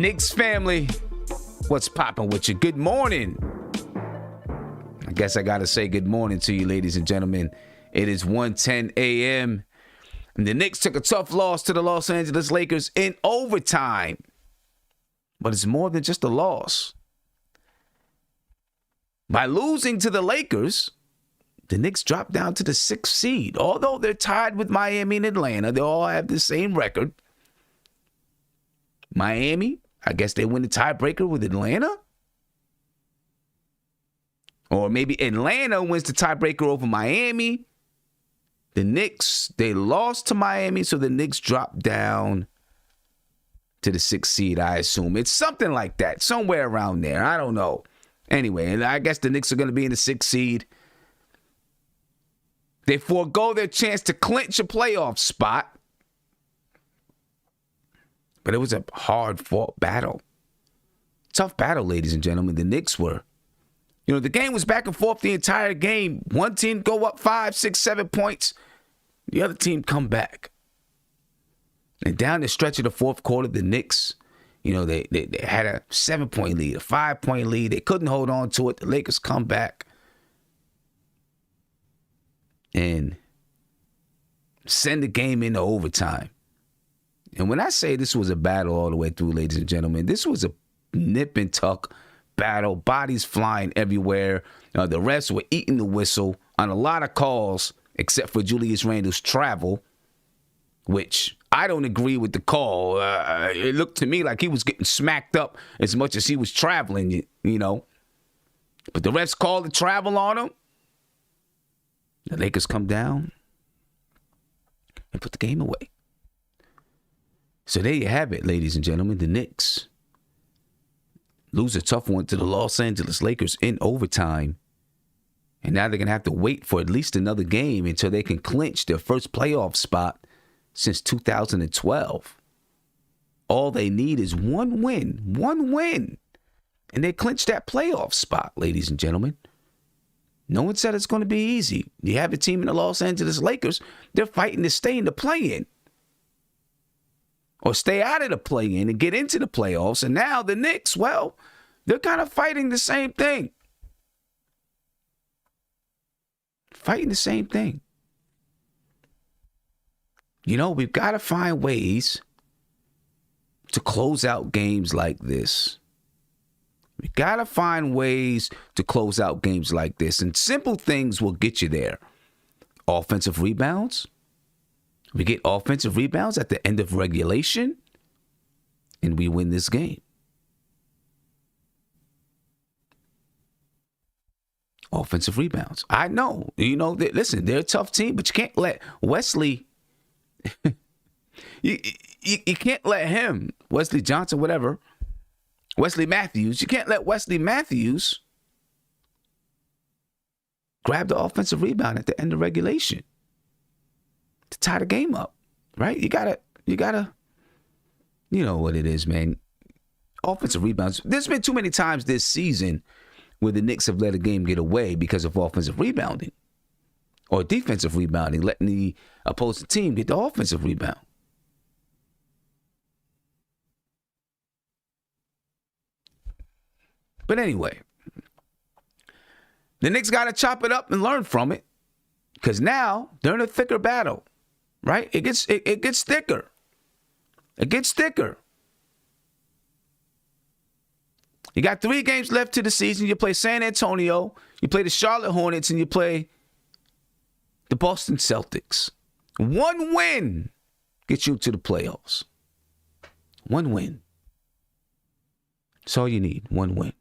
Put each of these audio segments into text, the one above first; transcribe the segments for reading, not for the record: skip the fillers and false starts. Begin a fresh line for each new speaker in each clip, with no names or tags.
Knicks family, what's poppin' with you? Good morning. I guess I gotta say good morning to you, ladies and gentlemen. It is 1:10 a.m. and the Knicks took a tough loss to the Los Angeles Lakers in overtime. But it's more than just a loss. By losing to the Lakers, the Knicks dropped down to the 6th seed. Although they're tied with Miami and Atlanta, they all have the same record. Miami, I guess they win the tiebreaker with Atlanta. Or maybe Atlanta wins the tiebreaker over Miami. The Knicks, they lost to Miami, so the Knicks dropped down to the 6th seed, I assume. It's something like that, somewhere around there. I don't know. Anyway, and I guess the Knicks are going to be in the 6th seed. They forego their chance to clinch a playoff spot. But it was a hard-fought battle. Tough battle, ladies and gentlemen. The Knicks were. You know, the game was back and forth the entire game. One team go up 5, 6, 7 points. The other team come back. And down the stretch of the fourth quarter, the Knicks, you know, they had a 7-point lead, a 5-point lead. They couldn't hold on to it. The Lakers come back and send the game into overtime. And when I say this was a battle all the way through, ladies and gentlemen, this was a nip and tuck battle, bodies flying everywhere. The refs were eating the whistle on a lot of calls, except for Julius Randle's travel, which I don't agree with the call. It looked to me like he was getting smacked up as much as he was traveling, you know. But the refs called the travel on him. The Lakers come down and put the game away. So there you have it, ladies and gentlemen. The Knicks lose a tough one to the Los Angeles Lakers in overtime. And now they're going to have to wait for at least another game until they can clinch their first playoff spot since 2012. All they need is one win. And they clinch that playoff spot, ladies and gentlemen. No one said it's going to be easy. You have a team in the Los Angeles Lakers, they're fighting to stay in the play-in. Or stay out of the play-in and get into the playoffs. And now the Knicks, well, they're kind of fighting the same thing. Fighting the same thing. You know, we've got to find ways to close out games like this. We got to find ways to close out games like this. And simple things will get you there. Offensive rebounds. We get offensive rebounds at the end of regulation, and we win this game. Offensive rebounds. I know. You know, listen, they're a tough team, but you can't let Wesley... you can't let him, Wesley Johnson, whatever, Wesley Matthews, you can't let Wesley Matthews grab the offensive rebound at the end of regulation to tie the game up, right? You gotta, you know what it is, man. Offensive rebounds. There's been too many times this season where the Knicks have let a game get away because of offensive rebounding or defensive rebounding, letting the opposing team get the offensive rebound. But anyway, the Knicks got to chop it up and learn from it because now they're in a thicker battle. Right? It gets thicker. It gets thicker. You got 3 games left to the season. You play San Antonio, you play the Charlotte Hornets, and you play the Boston Celtics. 1 win gets you to the playoffs. 1 win. That's all you need. 1 win.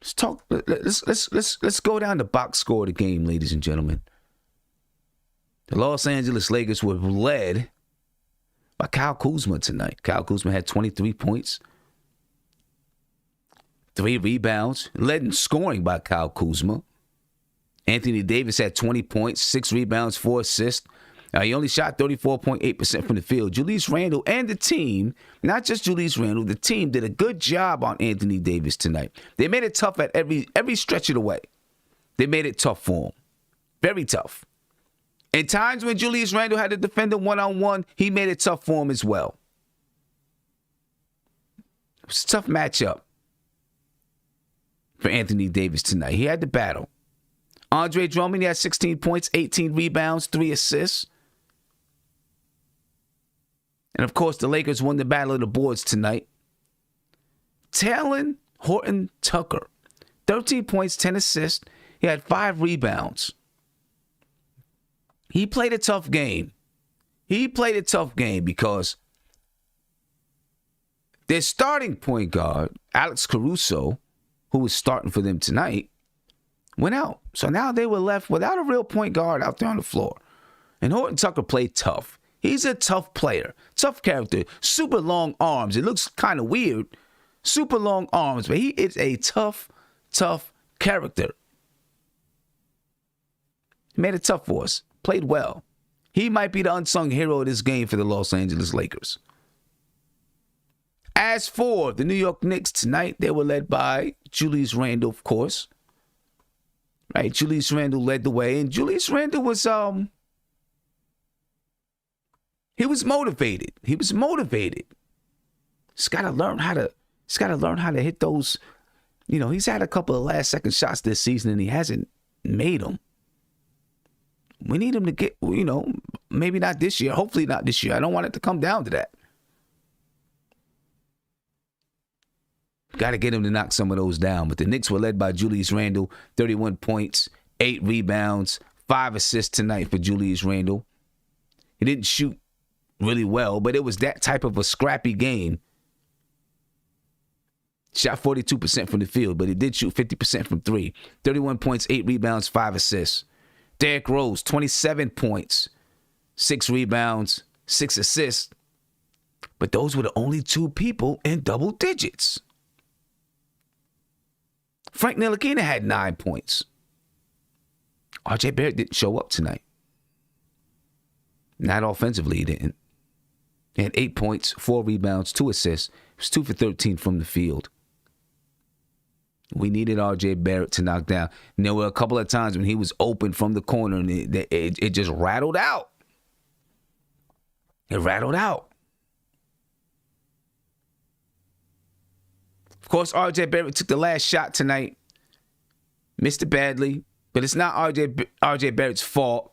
Let's go down the box score of the game, ladies and gentlemen. The Los Angeles Lakers were led by Kyle Kuzma tonight. Kyle Kuzma had 23 points, 3 rebounds, led in scoring by Kyle Kuzma. Anthony Davis had 20 points, 6 rebounds, 4 assists. He only shot 34.8% from the field. Julius Randle and the team, not just Julius Randle, the team did a good job on Anthony Davis tonight. They made it tough at every stretch of the way. They made it tough for him. Very tough. In times when Julius Randle had to defend him one-on-one, he made it tough for him as well. It was a tough matchup for Anthony Davis tonight. He had to battle. Andre Drummond, he had 16 points, 18 rebounds, 3 assists. And, of course, the Lakers won the battle of the boards tonight. Talen Horton-Tucker, 13 points, 10 assists. He had 5 rebounds. He played a tough game. He played a tough game because their starting point guard, Alex Caruso, who was starting for them tonight, went out. So now they were left without a real point guard out there on the floor. And Horton-Tucker played tough. He's a tough player, tough character, super long arms. It looks kind of weird, super long arms, but he is a tough character. He made it tough for us. Played well. He might be the unsung hero of this game for the Los Angeles Lakers. As for the New York Knicks tonight, they were led by Julius Randle, of course. Right, Julius Randle led the way, and Julius Randle was he was motivated. He was motivated. He's got to learn how to hit those. You know, he's had a couple of last-second shots this season, and he hasn't made them. We need him to get, you know, maybe not this year. Hopefully not this year. I don't want it to come down to that. Got to get him to knock some of those down. But the Knicks were led by Julius Randle, 31 points, 8 rebounds, 5 assists tonight for Julius Randle. He didn't shoot really well, but it was that type of a scrappy game. Shot 42% from the field, but he did shoot 50% from 3. 31 points, 8 rebounds, 5 assists. Derrick Rose, 27 points, 6 rebounds, 6 assists. But those were the only 2 people in double digits. Frank Ntilikina had 9 points. RJ Barrett didn't show up tonight. Not offensively, he didn't. He had 8 points, 4 rebounds, 2 assists. He was 2 for 13 from the field. We needed RJ Barrett to knock down. And there were a couple of times when he was open from the corner and it just rattled out. It rattled out. Of course, RJ Barrett took the last shot tonight. Missed it badly, but it's not RJ Barrett's fault.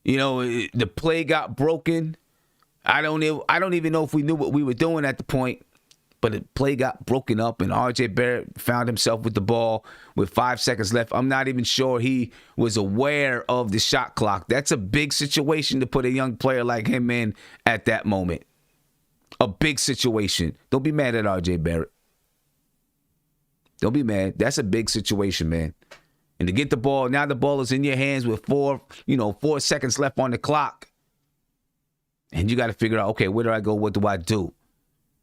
You know, the play got broken. I don't even know if we knew what we were doing at the point. But the play got broken up, and RJ Barrett found himself with the ball with 5 seconds left. I'm not even sure he was aware of the shot clock. That's a big situation to put a young player like him in at that moment. A big situation. Don't be mad at RJ Barrett. Don't be mad. That's a big situation, man. And to get the ball, now the ball is in your hands with 4 seconds left on the clock. And you got to figure out, okay, where do I go? What do I do?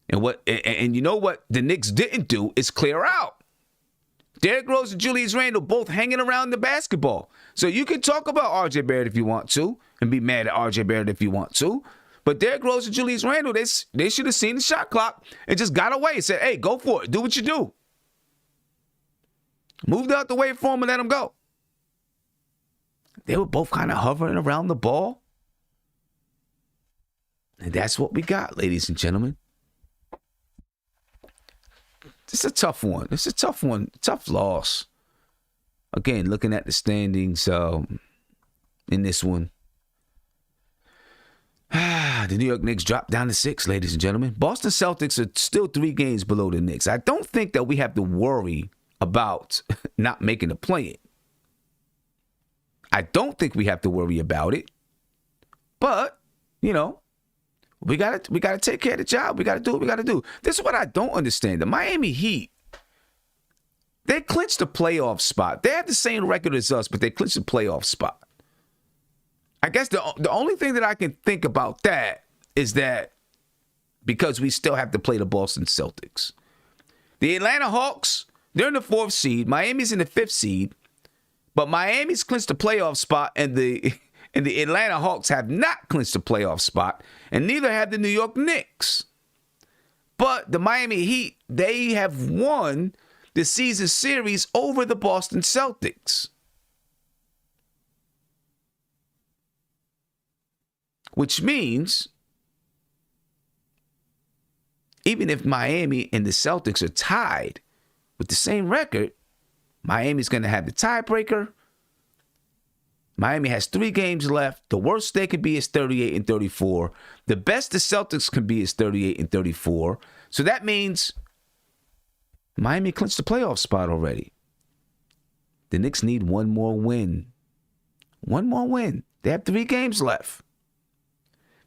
And you know what the Knicks didn't do is clear out. Derrick Rose and Julius Randle both hanging around the basketball. So you can talk about RJ Barrett if you want to and be mad at RJ Barrett if you want to. But Derrick Rose and Julius Randle, they should have seen the shot clock and just got away and said, hey, go for it. Do what you do. Moved out the way for him and let him go. They were both kind of hovering around the ball. And that's what we got, ladies and gentlemen. It's a tough one. It's a tough one. Tough loss. Again, looking at the standings in this one. The New York Knicks dropped down to 6, ladies and gentlemen. Boston Celtics are still 3 games below the Knicks. I don't think that we have to worry about not making a play-in. I don't think we have to worry about it. But, you know, we gotta take care of the job. We gotta do what we gotta do. This is what I don't understand. The Miami Heat, they clinched the playoff spot. They have the same record as us, but they clinched the playoff spot. I guess the only thing that I can think about that is that because we still have to play the Boston Celtics. The Atlanta Hawks, they're in the 4th seed. Miami's in the 5th seed. But Miami's clinched the playoff spot, and the Atlanta Hawks have not clinched the playoff spot, and neither have the New York Knicks. But the Miami Heat, they have won the season series over the Boston Celtics. which means even if Miami and the Celtics are tied with the same record, Miami's going to have the tiebreaker. Miami has 3 games left. The worst they could be is 38-34. The best the Celtics can be is 38-34. So that means Miami clinched the playoff spot already. The Knicks need one more win. One more win. They have 3 games left.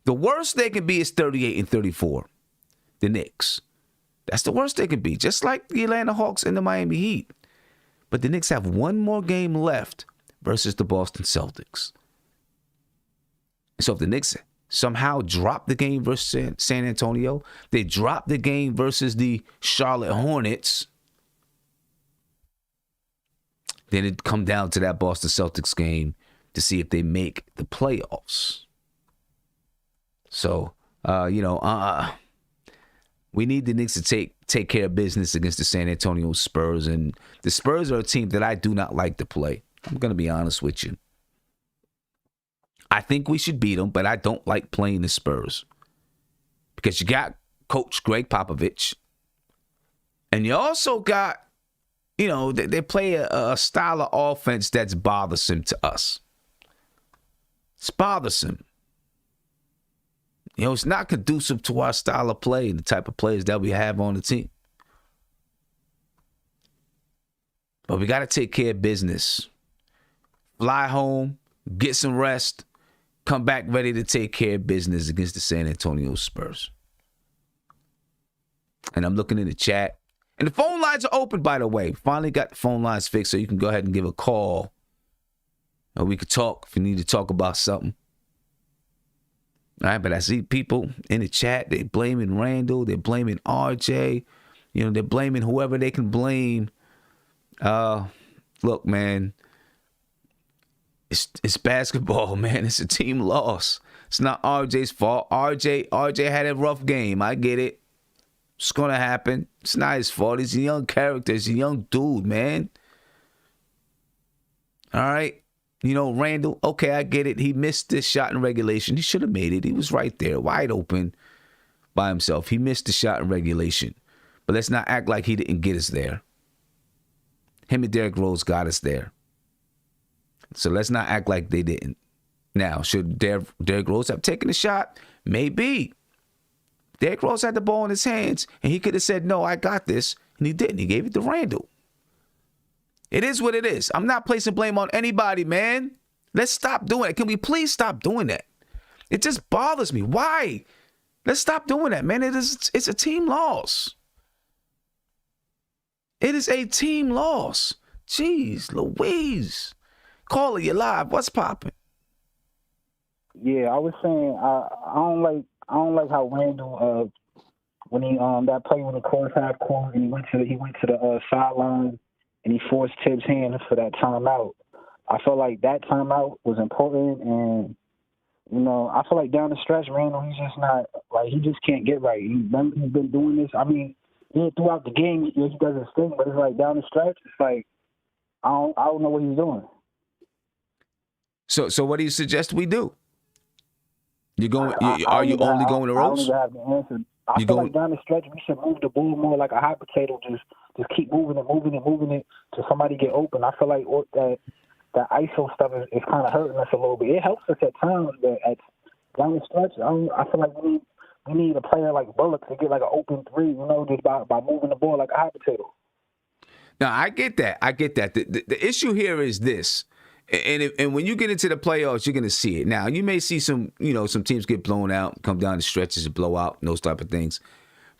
The worst they can be is 38-34. The Knicks. That's the worst they can be, just like the Atlanta Hawks and the Miami Heat. But the Knicks have one more game left versus the Boston Celtics. So if the Knicks somehow drop the game versus San Antonio, they drop the game versus the Charlotte Hornets, then it come down to that Boston Celtics game to see if they make the playoffs. So, we need the Knicks to take care of business against the San Antonio Spurs. And the Spurs are a team that I do not like to play. I'm going to be honest with you. I think we should beat them, but I don't like playing the Spurs. Because you got Coach Greg Popovich. And you also got, they play a style of offense that's bothersome to us. It's bothersome. It's not conducive to our style of play and the type of players that we have on the team. But we got to take care of business. Fly home, get some rest, come back ready to take care of business against the San Antonio Spurs. And I'm looking in the chat. And the phone lines are open, by the way. Finally got the phone lines fixed, so you can go ahead and give a call. Or we could talk if you need to talk about something. All right, but I see people in the chat, they're blaming Randall, they're blaming RJ, they're blaming whoever they can blame. Look, man, it's basketball, man. It's a team loss. It's not RJ's fault. RJ had a rough game. I get it. It's going to happen. It's not his fault. He's a young character. He's a young dude, man. All right. Randall, okay, I get it. He missed this shot in regulation. He should have made it. He was right there, wide open by himself. He missed the shot in regulation. But let's not act like he didn't get us there. Him and Derrick Rose got us there. So let's not act like they didn't. Now, should Derrick Rose have taken the shot? Maybe. Derrick Rose had the ball in his hands, and he could have said, no, I got this. And he didn't. He gave it to Randall. It is what it is. I'm not placing blame on anybody, man. Let's stop doing it. Can we please stop doing that? It just bothers me. Why? Let's stop doing that, man. It's a team loss. It is a team loss. Jeez, Louise. Caller, you live. What's popping?
Yeah, I was saying I don't like how Randall when he that play when the cross half court and he went to the sideline. And he forced Tibbs' hand for that timeout. I feel like that timeout was important, and I feel like down the stretch, Randall, he's just not he just can't get right. He's been doing this. I mean, throughout the game, he does his thing, but it's like down the stretch, it's like I don't know what he's doing.
So what do you suggest we do? Are you only going to Rose?
I don't even have the answer. I feel like down the stretch, we should move the ball more like a hot potato. Just keep moving it till somebody get open. I feel like that ISO stuff is kind of hurting us a little bit. It helps us at times, but down the stretch, I feel like we need a player like Bullock to get like an open three, just by moving the ball like a hot potato.
Now, I get that. The issue here is this. And when you get into the playoffs, you're going to see it. Now, you may see some teams get blown out, come down the stretches and blow out, and those type of things.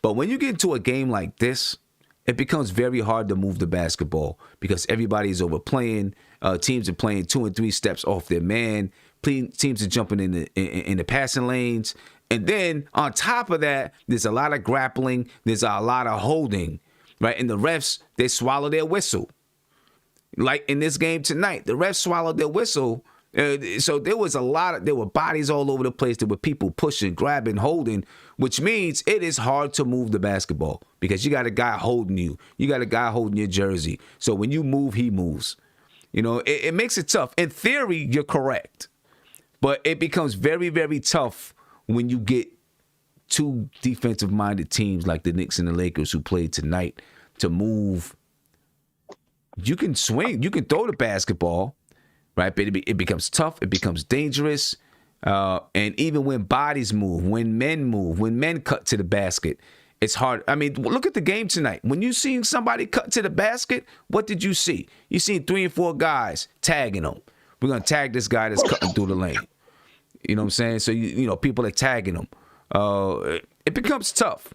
But when you get into a game like this, it becomes very hard to move the basketball because everybody's overplaying. Teams are playing 2 and 3 steps off their man. Teams are jumping in the passing lanes. And then on top of that, there's a lot of grappling. There's a lot of holding, right? And the refs, they swallow their whistle. Like in this game tonight, the refs swallowed their whistle. So there were bodies all over the place. There were people pushing, grabbing, holding, which means it is hard to move the basketball because you got a guy holding you. You got a guy holding your jersey. So when you move, he moves. It makes it tough. In theory, you're correct. But it becomes very, very tough when you get two defensive-minded teams like the Knicks and the Lakers who played tonight to move. You can swing. You can throw the basketball, right? But it becomes tough. It becomes dangerous. And even when bodies move, when men cut to the basket, it's hard. I mean, look at the game tonight. When you seen somebody cut to the basket, what did you see? You seen 3 and 4 guys tagging them. We're going to tag this guy that's cutting through the lane. You know what I'm saying? So, you know, people are tagging them. It becomes tough.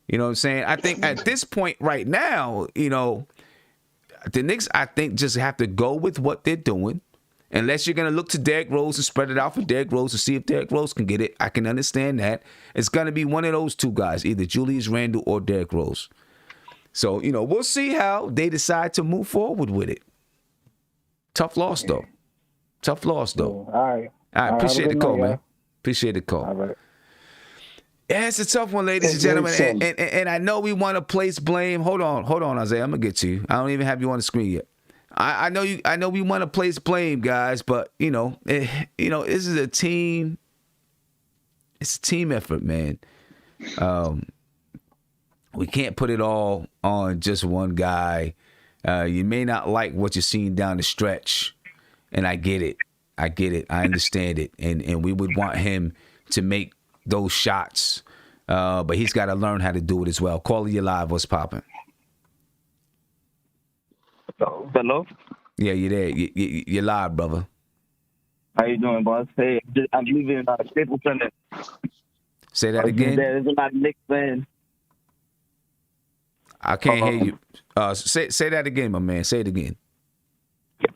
You know what I'm saying? I think at this point right now, you know, the Knicks, I think, just have to go with what they're doing. Unless you're going to look to Derrick Rose and spread it out for Derrick Rose to see if Derrick Rose can get it. I can understand that. It's going to be one of those two guys, either Julius Randle or Derrick Rose. So, you know, we'll see how they decide to move forward with it. Tough loss, though.
All right.
Appreciate the call, man. Appreciate the call.
All right.
Yeah, it's a tough one, ladies and gentlemen. And I know we want to place blame. Hold on, Isaiah. I'm going to get to you. I don't even have you on the screen yet. I know we want to place blame, guys, but you know, this is a team. It's a team effort, man. We can't put it all on just one guy. You may not like what you're seeing down the stretch, and I get it. I understand it, and we would want him to make those shots, but he's got to learn how to do it as well. Caller, you live. What's popping?
Hello?
Yeah, you're there. You're live, brother.
How you doing, boss? Hey, I'm leaving Staples Center.
Say that again?
There's a lot of Knicks fans.
I can't hear you. Say that again, my man. Say it again.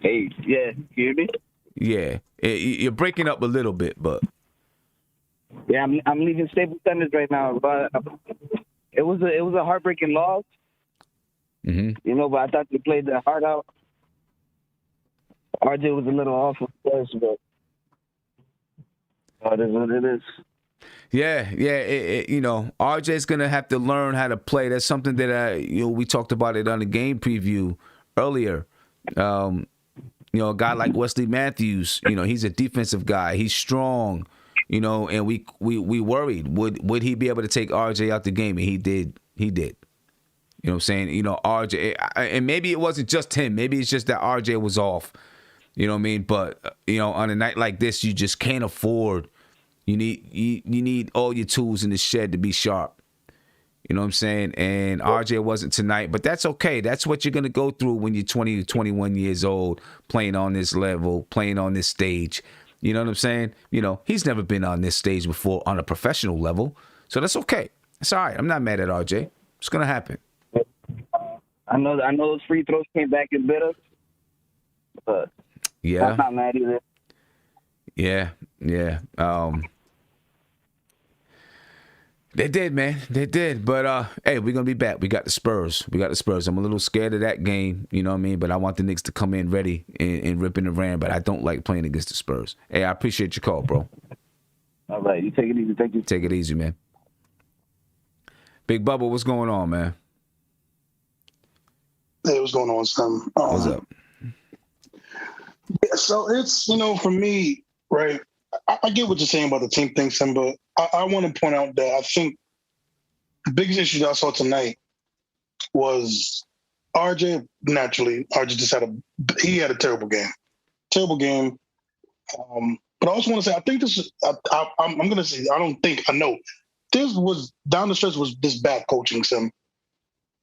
Hey, yeah, you hear me?
Yeah. You're breaking up a little bit, but...
Yeah, I'm leaving Staples Center right now, but it was a heartbreaking loss.
Mm-hmm.
You know, but I thought they played their heart out. RJ was a little off, of course, but it is what it is.
Yeah. You know, RJ's gonna have to learn how to play. That's something that we talked about it on the game preview earlier. You know, a guy like Wesley Matthews, you know, he's a defensive guy. He's strong. You know, and we worried would he be able to take RJ out the game, and he did. You know what I'm saying? You know, RJ, and maybe it wasn't just him. Maybe it's just that RJ was off. You know what I mean? But, you know, on a night like this, you just can't afford. You need all your tools in the shed to be sharp. You know what I'm saying? And RJ wasn't tonight, but that's okay. That's what you're going to go through when you're 20 to 21 years old, playing on this level, playing on this stage. You know what I'm saying? You know, he's never been on this stage before on a professional level. So that's okay. It's all right. I'm not mad at RJ. It's going to happen.
I know those free throws came back and bit us, but
yeah,
I'm not mad either.
Yeah. They did, man. They did. But hey, we're gonna be back. We got the Spurs. I'm a little scared of that game. You know what I mean? But I want the Knicks to come in ready and ripping the ram. But I don't like playing against the Spurs. Hey, I appreciate your call, bro.
All right, you take it easy. Thank you.
Take it easy, man. Big Bubba, what's going on, man?
Hey, what's going on, Sam?
What's up?
Yeah, so it's, you know, for me, right, I get what you're saying about the team thing, Sam, but I want to point out that I think the biggest issue that I saw tonight was RJ, naturally, RJ just had a terrible game. But I also want to say, I think this is, I'm going to say, I know. This was, down the stretch was this bad coaching, Sam.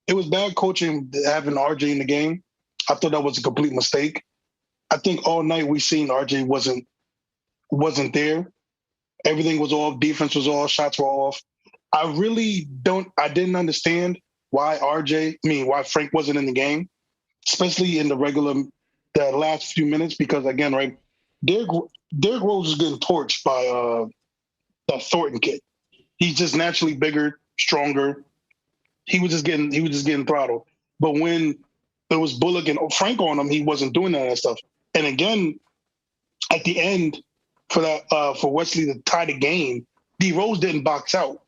It was bad coaching having RJ in the game. I thought that was a complete mistake. I think all night we seen RJ wasn't there. Everything was off. Defense was off. Shots were off. I didn't understand why Frank wasn't in the game, especially in the last few minutes, because again, right, Derrick Rose is getting torched by that Thornton kid. He's just naturally bigger, stronger. He was just getting throttled. But when there was Bullock and Frank on him, he wasn't doing that stuff. And again, at the end, for Wesley to tie the game, D Rose didn't box out.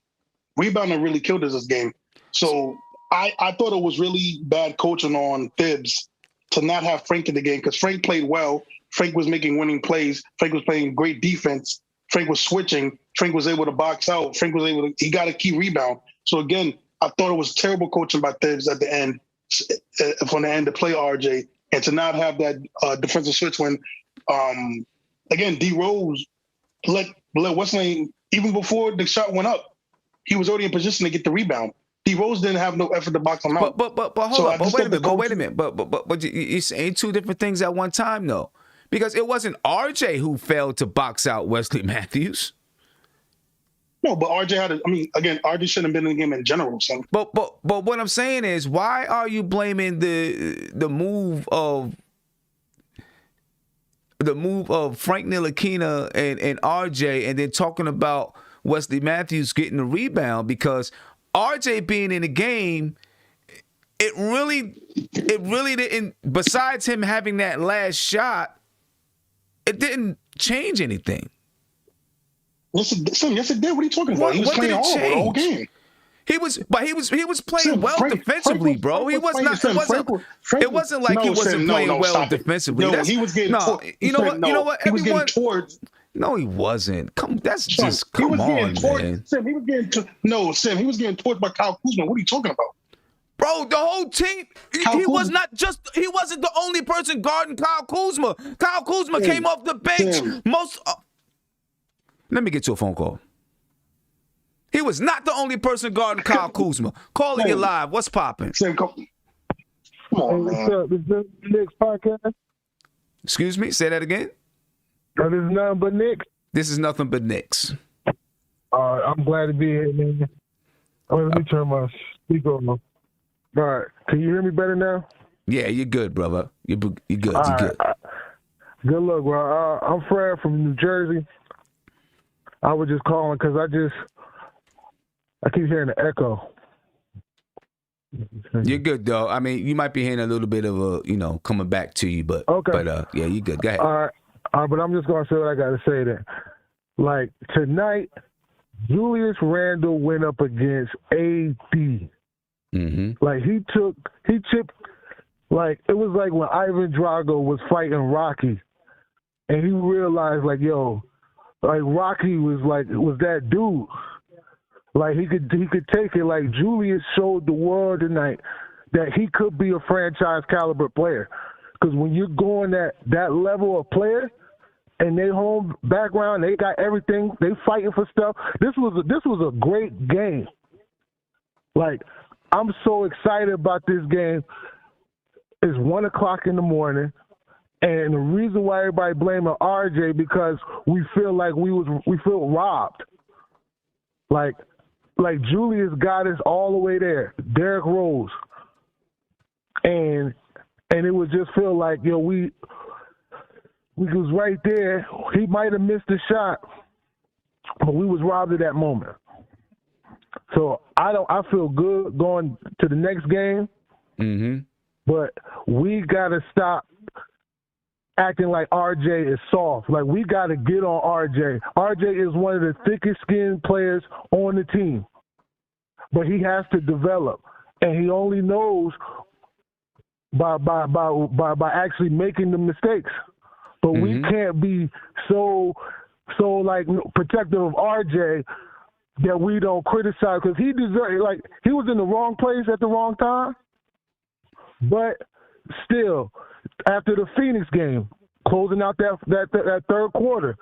Rebounding really killed us this game. So I thought it was really bad coaching on Thibs to not have Frank in the game because Frank played well. Frank was making winning plays. Frank was playing great defense. Frank was switching. Frank was able to box out. He got a key rebound. So again, I thought it was terrible coaching by Thibs at the end, from the end to play RJ, and to not have that defensive switch when, again, D Rose let what's name, even before the shot went up, he was already in position to get the rebound. D Rose didn't have no effort to box him out.
But hold on. Wait a minute. But you're saying two different things at one time, though. Because it wasn't RJ who failed to box out Wesley Matthews.
No, but RJ RJ shouldn't have been in the game in general. So.
But what I'm saying is, why are you blaming the move of Frank Ntilikina and RJ, and then talking about Wesley Matthews getting the rebound? Because RJ being in the game, it really didn't. Besides him having that last shot, it didn't change anything.
Yes, it did. What are you talking about? He was playing horrible the whole game.
He was playing well defensively, bro. It wasn't like he wasn't playing well defensively.
No, he was getting torched.
You know what?
He was getting torched.
No, he wasn't. Come on, man.
Sim, he was getting torched by Kyle Kuzma. What are you talking about?
Bro, the whole team, he wasn't the only person guarding Kyle Kuzma. Kyle Kuzma came off the bench. Let me get to a phone call. He was not the only person guarding Kyle Kuzma. Calling you live. What's popping?
Come on, man.
What's up? Is this the Knicks podcast?
Excuse me? Say that again?
This is nothing but Knicks.
This is nothing but Knicks.
I'm glad to be here, man. Let me turn my speaker on. All right. Can you hear me better now?
Yeah, you're good, brother. You're good. You're good.
Good luck, bro. I'm Fred from New Jersey. I was just calling because I keep hearing the echo.
You're good, though. I mean, you might be hearing a little bit of coming back to you, but yeah, you're good. Go ahead.
All right, but I'm just gonna say what I got to say then. Like tonight, Julius Randle went up against AD.
Mm-hmm.
Like he chipped. Like it was like when Ivan Drago was fighting Rocky, and he realized like, yo, like Rocky was that dude. Like he could take it. Like Julius showed the world tonight that he could be a franchise caliber player. Because when you're going that level of player, and they home background, they got everything. They fighting for stuff. This was a great game. Like I'm so excited about this game. It's 1:00 in the morning. And the reason why everybody blaming RJ because we feel like we feel robbed. Like Julius got us all the way there. Derrick Rose. And it would just feel like, yo, we was right there. He might have missed the shot, but we was robbed at that moment. So I feel good going to the next game.
Mm-hmm.
But we gotta stop acting like RJ is soft. Like, we got to get on RJ. RJ is one of the thickest skinned players on the team. But he has to develop. And he only knows by actually making the mistakes. But we can't be so like protective of RJ that we don't criticize, because he deserved, like, he was in the wrong place at the wrong time. But still, after the Phoenix game, closing out that third quarter,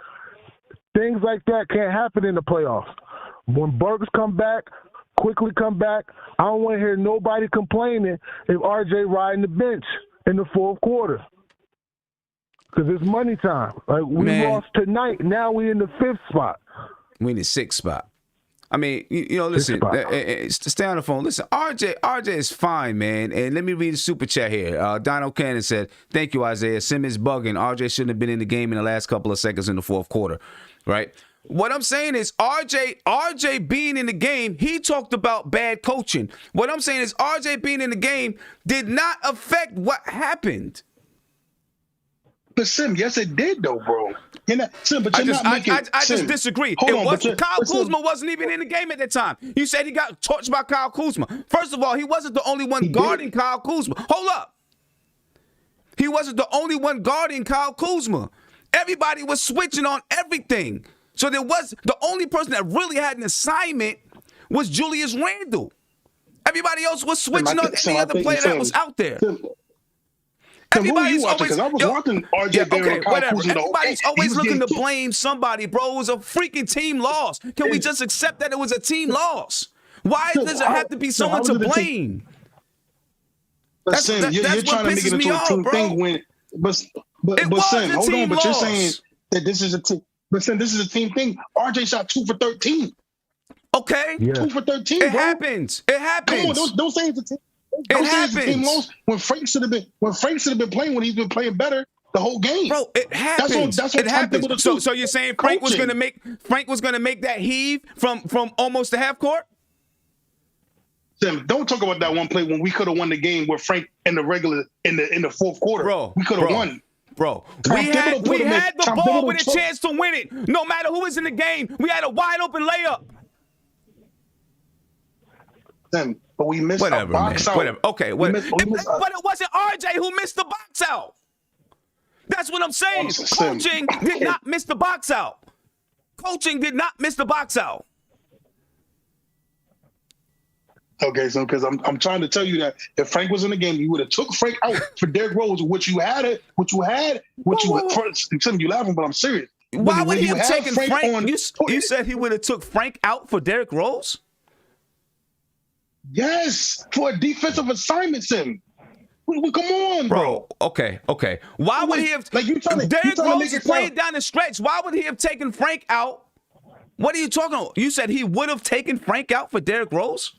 things like that can't happen in the playoffs. When Burks quickly come back, I don't want to hear nobody complaining if RJ riding the bench in the fourth quarter. Because it's money time. Like, we lost tonight. Now we in the fifth spot.
We in the sixth spot. I mean, listen, stay on the phone. Listen, RJ is fine, man. And let me read the super chat here. Donald Cannon said, thank you, Isaiah. Simmons bugging. RJ shouldn't have been in the game in the last couple of seconds in the fourth quarter, right? What I'm saying is RJ being in the game, he talked about bad coaching. What I'm saying is RJ being in the game did not affect what happened.
But Sim, yes, it did though, bro.
I just disagree. Kyle Kuzma wasn't even in the game at that time. You said he got torched by Kyle Kuzma. First of all, he wasn't the only one guarding Kyle Kuzma. Hold up. He wasn't the only one guarding Kyle Kuzma. Everybody was switching on everything. So the only person that really had an assignment was Julius Randle. Everybody else was switching on any other player that was out there.
Everybody's always, because I was watching RJ Barrett and Kyle Kuzma.
Everybody's always looking to blame somebody, bro. It was a freaking team loss. Can we just accept that it was a team loss? Why does it have to be someone to blame?
That's Sim, you're trying to make it into a team thing when, but Sim, hold on, but you're saying that this is a team. But Sim, this is a team thing. RJ shot 2 for 13.
Okay,
2 for 13.
It happens. It happens.
Come on, don't say it's a team. Don't say it's a team loss when Frank should have been playing when he's been playing better the whole game.
Bro, it happens.
That's what
it happens. So you're saying Frank was gonna make that heave from almost the half court?
Sam, don't talk about that one play when we could have won the game with Frank in the fourth quarter.
Bro,
we could have won.
Bro, we had the ball with a chance to win it. No matter who was in the game, we had a wide open layup.
Sam, but we missed a box out.
Whatever. Okay, but it wasn't RJ who missed the box out. That's what I'm saying. Coaching did not miss the box out. Coaching did not miss the box out.
Okay, so because I'm trying to tell you that if Frank was in the game, you would have took Frank out for Derrick Rose, you laughing, but I'm serious.
Why would he have taken Frank? You said he would have took Frank out for Derrick Rose?
Yes, for a defensive assignment, Sim. Come on, bro.
Okay. Why would he have? Derrick Rose is playing down the stretch. Why would he have taken Frank out? What are you talking about? You said he would have taken Frank out for Derrick Rose?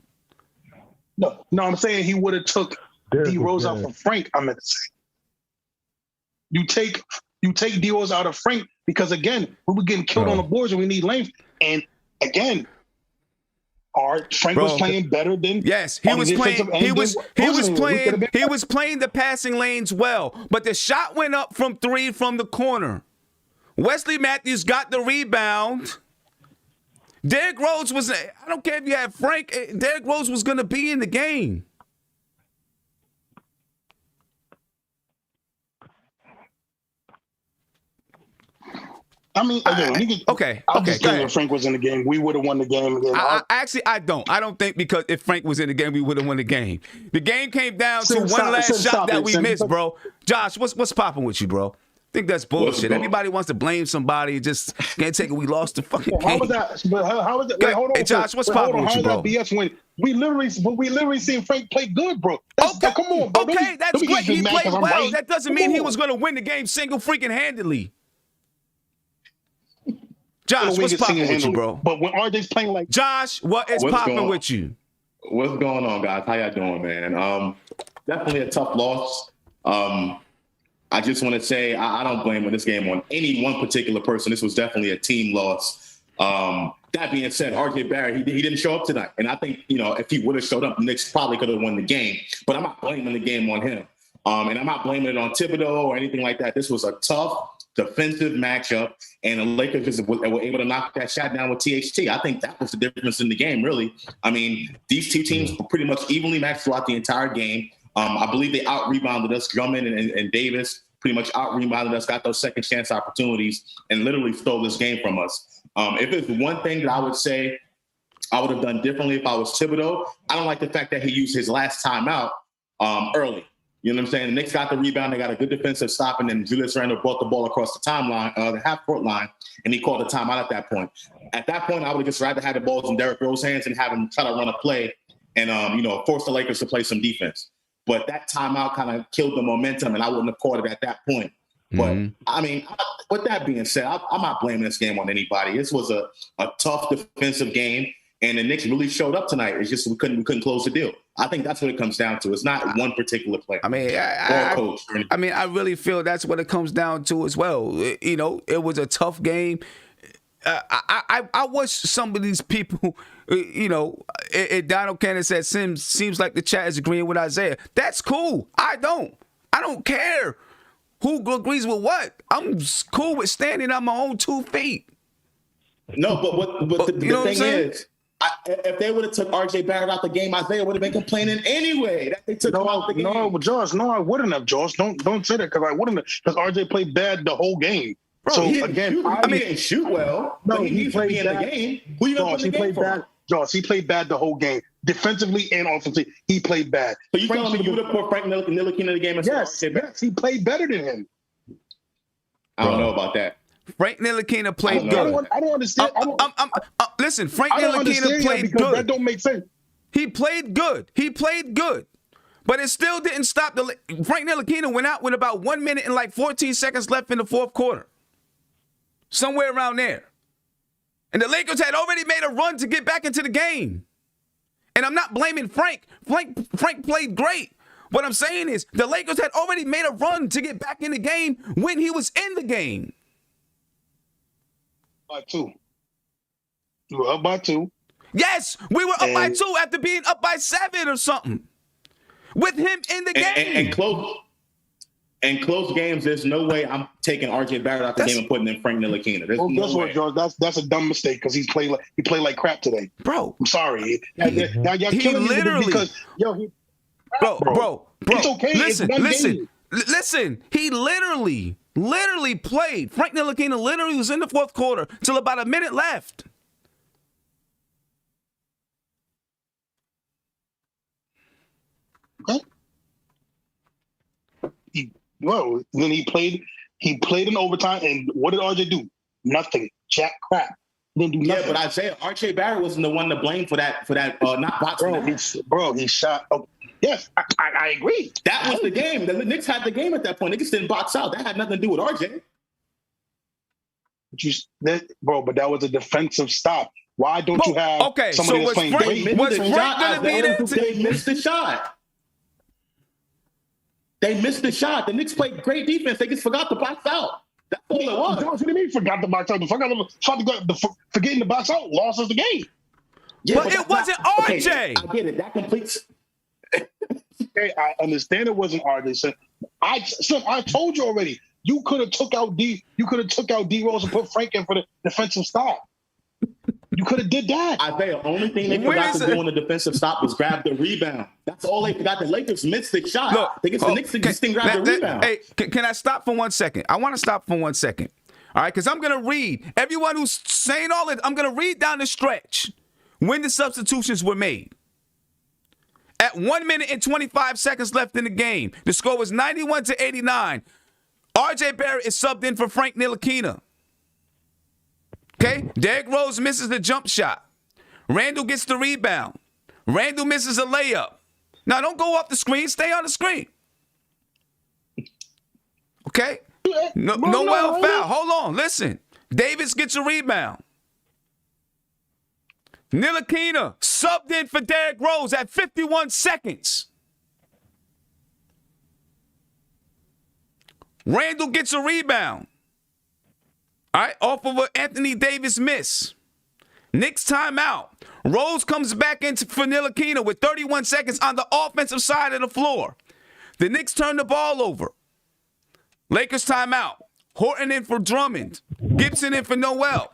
No, I'm saying he would have took D Rose out for Frank. I meant to say. You take D Rose out of Frank because again, we were getting killed on the boards and we need length. And again, Frank was playing better than
he was playing. He was playing the passing lanes well, but the shot went up from 3 from the corner. Wesley Matthews got the rebound. Derrick Rose was. I don't care if you had Frank. Derrick Rose was going to be in the game.
I mean, okay. If Frank was in the game, we would have won the game again.
I don't. I don't think because if Frank was in the game, we would have won the game. The game came down to one last shot that we missed, bro. Josh, what's popping with you, bro? I think that's bullshit. Everybody wants to blame somebody. Just can't take it. We lost the fucking game.
How was that? How was that? Wait, hold on.
Hey, Josh, what's popping with you, bro?
BS when we literally seen Frank play good, bro. Come on, bro.
Okay, that's great. He played well. Right. That doesn't mean he was going to win the game single freaking handedly. Josh, what's popping with you, bro?
But when RJ's playing like
Josh, what is popping with you?
What's going on, guys? How y'all doing, man? Definitely a tough loss. I just want to say I don't blame this game on any one particular person. This was definitely a team loss. That being said, RJ Barrett, he didn't show up tonight. And I think, if he would have showed up, the Knicks probably could have won the game. But I'm not blaming the game on him. And I'm not blaming it on Thibodeau or anything like that. This was a tough defensive matchup, and the Lakers just were able to knock that shot down with THT. I think that was the difference in the game, really. I mean, these two teams were pretty much evenly matched throughout the entire game. I believe they out-rebounded us. Drummond and Davis pretty much out-rebounded us, got those second chance opportunities, and literally stole this game from us. If it's one thing that I would say I would have done differently if I was Thibodeau, I don't like the fact that he used his last timeout early. You know what I'm saying? The Knicks got the rebound. They got a good defensive stop, and then Julius Randle brought the ball across the timeline, the half-court line, and he called a timeout at that point. At that point, I would have just rather had the balls in Derrick Rose's hands and have him try to run a play and, force the Lakers to play some defense. But that timeout kind of killed the momentum, and I wouldn't have caught it at that point. But, I mean, with that being said, I'm not blaming this game on anybody. This was a tough defensive game, and the Knicks really showed up tonight. It's just we couldn't close the deal. I think that's what it comes down to. It's not one particular player.
I mean, I really feel that's what it comes down to as well. It was a tough game. I wish some of these people, Donald Cannon said, seems like the chat is agreeing with Isaiah. That's cool. I don't care who agrees with what. I'm cool with standing on my own 2 feet.
No, but the thing is, If they would have took R.J. Barrett out the game, Isaiah would have been complaining anyway that they took him out the game.
No, Josh, no, I wouldn't have, Josh. Don't say that because I wouldn't have, because R.J. played bad the whole game.
Bro,
so
he
again,
didn't shoot well.
No,
but
he played
in the game. Who you gonna put in the game for?
Bad. Josh, he played bad the whole game, defensively and offensively. He played bad.
So you telling me you would have put Frank Ntilikina in the game?
Yes, he played better than him.
I don't know about that.
Frank Ntilikina played good.
I don't understand.
Listen, Frank Ntilikina played good.
That don't make sense.
He played good. But it still didn't stop Frank Ntilikina went out with about 1 minute and like 14 seconds left in the fourth quarter. Somewhere around there. And the Lakers had already made a run to get back into the game. And I'm not blaming Frank. Frank played great. What I'm saying is the Lakers had already made a run to get back in the game when he was in the game.
By 2. You were up by 2.
Yes, we were up by 2 after being up by 7 or something. With him in the game.
And close games, there's no way I'm taking R.J. Barrett out the game and putting in Frank Ntilikina. There's no way.
George, that's a dumb mistake because he played like crap today.
Bro.
I'm sorry. Now y'all killing me because bro.
It's okay. Listen. He literally played. Frank Ntilikina literally was in the fourth quarter till about a minute left.
Okay. Then he played in overtime, and what did RJ do? Nothing. Jack crap. Didn't do nothing.
Yeah, but Isaiah, R.J. Barrett wasn't the one to blame for that not boxing.
He shot. Oh, yes, I agree.
That was the game. The Knicks had the game at that point. Knicks didn't box out. That had nothing to do with RJ.
But that was a defensive stop. Why don't you have somebody that's playing great?
They missed the shot. They missed the shot. The Knicks played great defense. They just forgot to box out. That's all it was.
What do you mean forgot to box out? Forgetting to box out lost us the game.
Yeah, but it wasn't RJ.
Okay, I get it. That completes.
Okay, I understand it wasn't RJ. I told you already. You could have took out D Rose and put Frank in for the defensive stop. You could have did that.
Isaiah, only thing they forgot to do on the defensive stop was grab the rebound. That's all they forgot. The Lakers missed the shot.
Look,
they get the Knicks to just grab the rebound.
Hey, can I stop for 1 second? I want to stop for 1 second. All right, because I'm going to read. Everyone who's saying all this, I'm going to read down the stretch when the substitutions were made. At 1 minute and 25 seconds left in the game, the score was 91-89. R.J. Barrett is subbed in for Frank Ntilikina. Okay, Derrick Rose misses the jump shot. Randall gets the rebound. Randall misses a layup. Now, don't go off the screen. Stay on the screen. Okay? Noel foul. Hold on. Listen. Davis gets a rebound. Ntilikina subbed in for Derrick Rose at 51 seconds. Randall gets a rebound. All right, off of an Anthony Davis miss. Knicks timeout. Rose comes back into for Ntilikina with 31 seconds on the offensive side of the floor. The Knicks turn the ball over. Lakers timeout. Horton in for Drummond. Gibson in for Noel.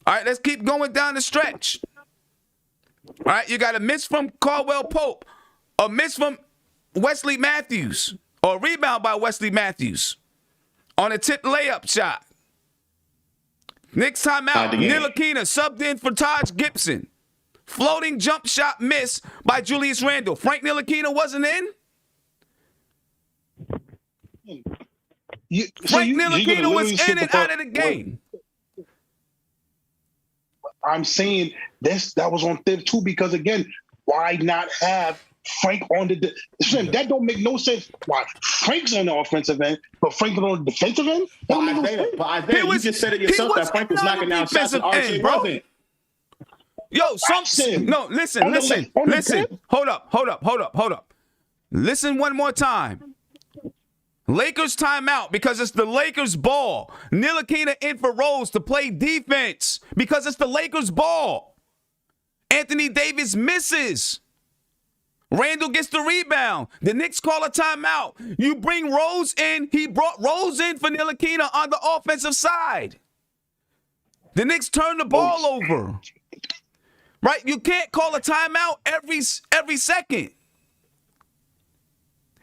All right, let's keep going down the stretch. All right, you got a miss from Caldwell Pope, a miss from Wesley Matthews, or a rebound by Wesley Matthews on a tip layup shot. Knicks timeout. Ntilikina subbed in for Taj Gibson. Floating jump shot miss by Julius Randle. Frank Ntilikina wasn't in? Frank Ntilikina was in and out of the game.
I'm saying that was on Thiv too because, again, why not have Frank on the that don't make no sense. Why Frank's on the offensive end, but Frank on the defensive end?
But Isaiah, you just said it yourself that Frank was knocking down shots and RJ wasn't.
Yo, listen. Hold up. Listen one more time. Lakers timeout because it's the Lakers ball. Ntilikina in for Rose to play defense because it's the Lakers ball. Anthony Davis misses. Randall gets the rebound. The Knicks call a timeout. You bring Rose in. He brought Rose in for Ntilikina on the offensive side. The Knicks turn the ball over. right? You can't call a timeout every second.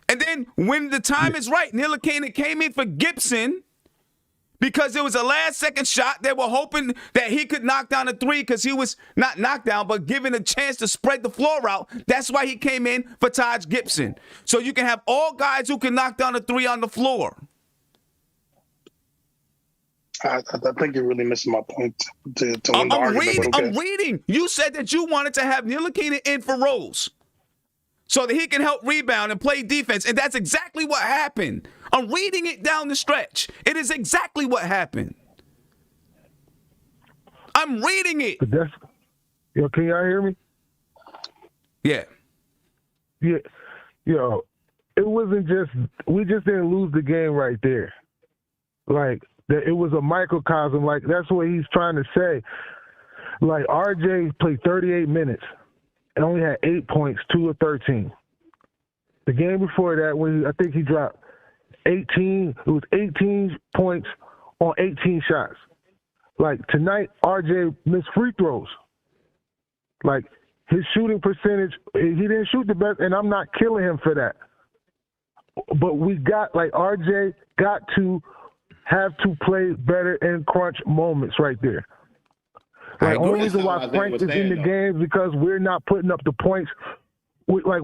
And then when the time is right, Ntilikina came in for Gibson because it was a last-second shot. They were hoping that he could knock down a three because he was not knocked down, but given a chance to spread the floor out. That's why he came in for Taj Gibson. So you can have all guys who can knock down a three on the floor.
I think you're really missing my point to win the argument.
I'm reading. You said that you wanted to have Ntilikina in for Rose so that he can help rebound and play defense, and that's exactly what happened. I'm reading it down the stretch. It is exactly what happened. I'm reading it.
Yo, can y'all hear me?
Yeah.
Yeah. Yo, it wasn't just – we just didn't lose the game right there. Like, it was a microcosm. Like, that's what he's trying to say. Like, RJ played 38 minutes and only had 8 points, 2 of 13. The game before that, I think he dropped 18. It was 18 points on 18 shots. Like, tonight, RJ missed free throws. Like, his shooting percentage, he didn't shoot the best, and I'm not killing him for that. But RJ got to have to play better in crunch moments right there. Like, only reason why Frank is in the game is because we're not putting up the points like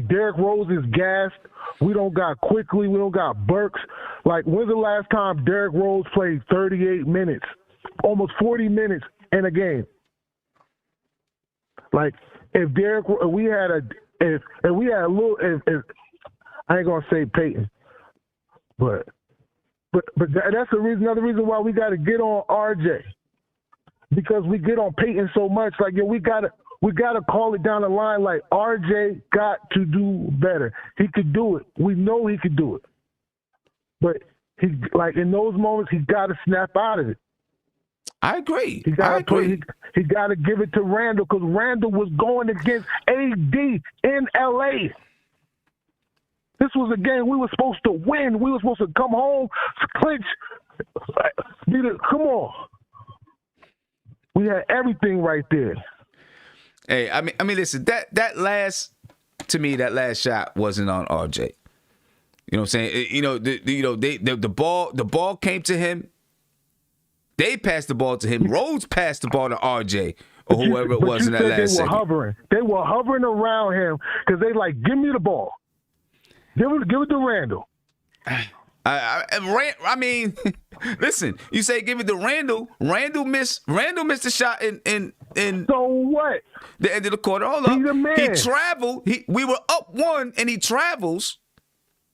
Derrick Rose is gassed. We don't got Quickly. We don't got Burks. Like, when's the last time Derrick Rose played 38 minutes, almost 40 minutes in a game? Like, if I ain't gonna say Peyton, but that's another reason why we got to get on RJ, because we get on Peyton so much. Like, we gotta call it down the line. Like, RJ got to do better. He could do it. We know he could do it, but in those moments he got to snap out of it.
I agree.
He got to give it to Randall, because Randall was going against AD in LA. This was a game we were supposed to win. We were supposed to come home, clinch. Come on. We had everything right there.
Hey, I mean, listen. That last shot wasn't on RJ. You know what I'm saying? The ball came to him. They passed the ball to him. Rhodes passed the ball to RJ or whoever it was in that last second.
They were hovering around him because they like, give me the ball. Give it to Randall.
I mean, listen. You say give it to Randall. Randall missed the shot in.
So what?
The end of the quarter. Hold up.
He's a man.
He traveled. We were up 1, and he travels.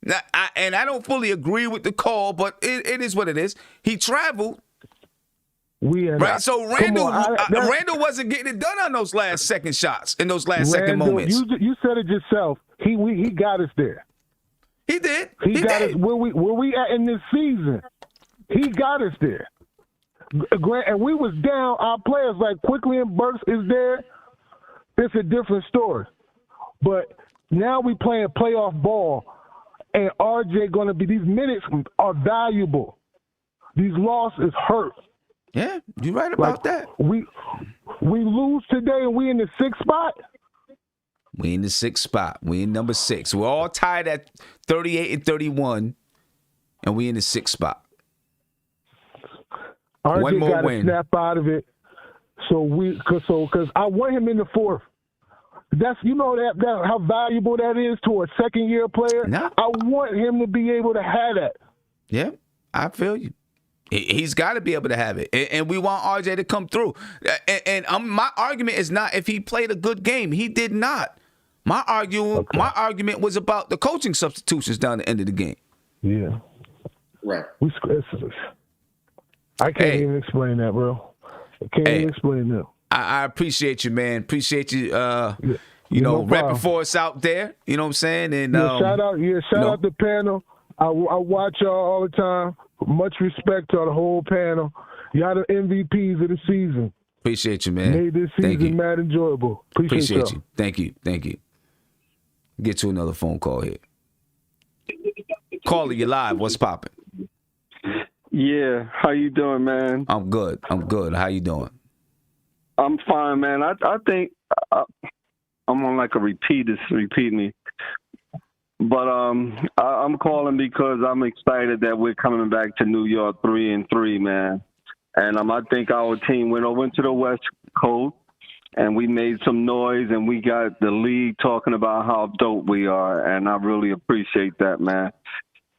Now, I don't fully agree with the call, but it is what it is. He traveled. Right, so Randall wasn't getting it done on those last second shots in those second moments.
You said it yourself. He got us there.
He did.
He got us where we at in this season. He got us there. And we was down. Our players like Quickly and Burks is there. It's a different story. But now we playing playoff ball, and RJ going to be. These minutes are valuable. These losses hurt.
Yeah, you're right about that.
We lose today and we in the 6th spot?
We in the 6th spot. We in number 6. We're all tied at 38 and 31, and we in the 6th spot.
RJ
One more win.
Snap out of it. Because I want him in the 4th. That's that how valuable that is to a second-year player.
No.
I want him to be able to have that.
Yeah, I feel you. He's got to be able to have it, and we want RJ to come through. And my argument is not if he played a good game. He did not. My argument was about the coaching substitutions down the end of the game.
Yeah,
right.
I can't even explain that, bro. I can't even explain that.
I appreciate you, man. Appreciate you.
No
repping for us out there. You know what I'm saying? And
shout out the panel. I watch y'all all the time. Much respect to the whole panel. Y'all the MVPs of the season.
Appreciate you, man.
Made this season mad enjoyable. Appreciate
you. Thank you. Get to another phone call here. Caller, you live. What's popping?
Yeah, how you doing, man?
I'm good. How you doing?
I'm fine, man. I think I'm on like a repeat me. But I'm calling because I'm excited that we're coming back to New York 3-3, man. And I think our team went over to the West Coast, and we made some noise, and we got the league talking about how dope we are, and I really appreciate that, man.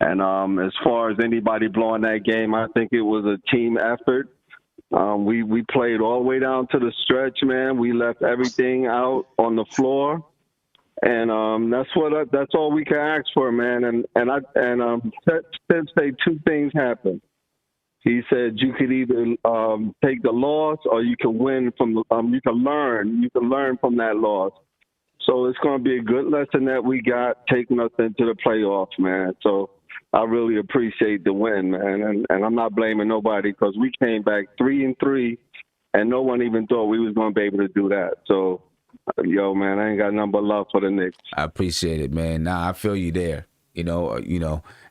And as far as anybody blowing that game, I think it was a team effort. We played all the way down to the stretch, man. We left everything out on the floor. And that's all we can ask for, man. And Tim say two things happen. He said you could either take the loss or you can win from you can learn from that loss. So it's going to be a good lesson that we got taking us into the playoffs, man. So I really appreciate the win, man. And I'm not blaming nobody because we came back 3-3, and no one even thought we was going to be able to do that. So. Yo, man, I ain't got nothing but love for the Knicks.
I appreciate it, man. Nah, I feel you there.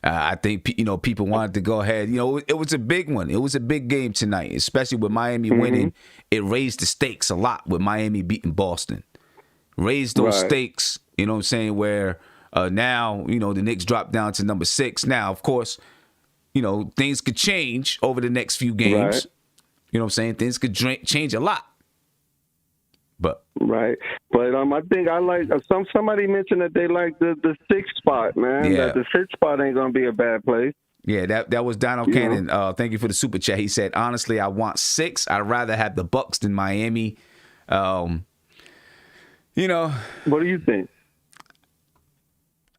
I think people wanted to go ahead. It was a big one. It was a big game tonight, especially with Miami winning. It raised the stakes a lot with Miami beating Boston. Raised those stakes. You know what I'm saying? Where now the Knicks dropped down to number 6. Now, of course, things could change over the next few games.
Right.
You know what I'm saying? Things could change a lot. But
I think I like somebody mentioned that they like the 6th spot, man.
Yeah.
That the 6th spot ain't gonna be a bad place.
Yeah, that was Donald Cannon. Thank you for the super chat. He said, honestly, I want 6. I'd rather have the Bucks than Miami.
What do you think?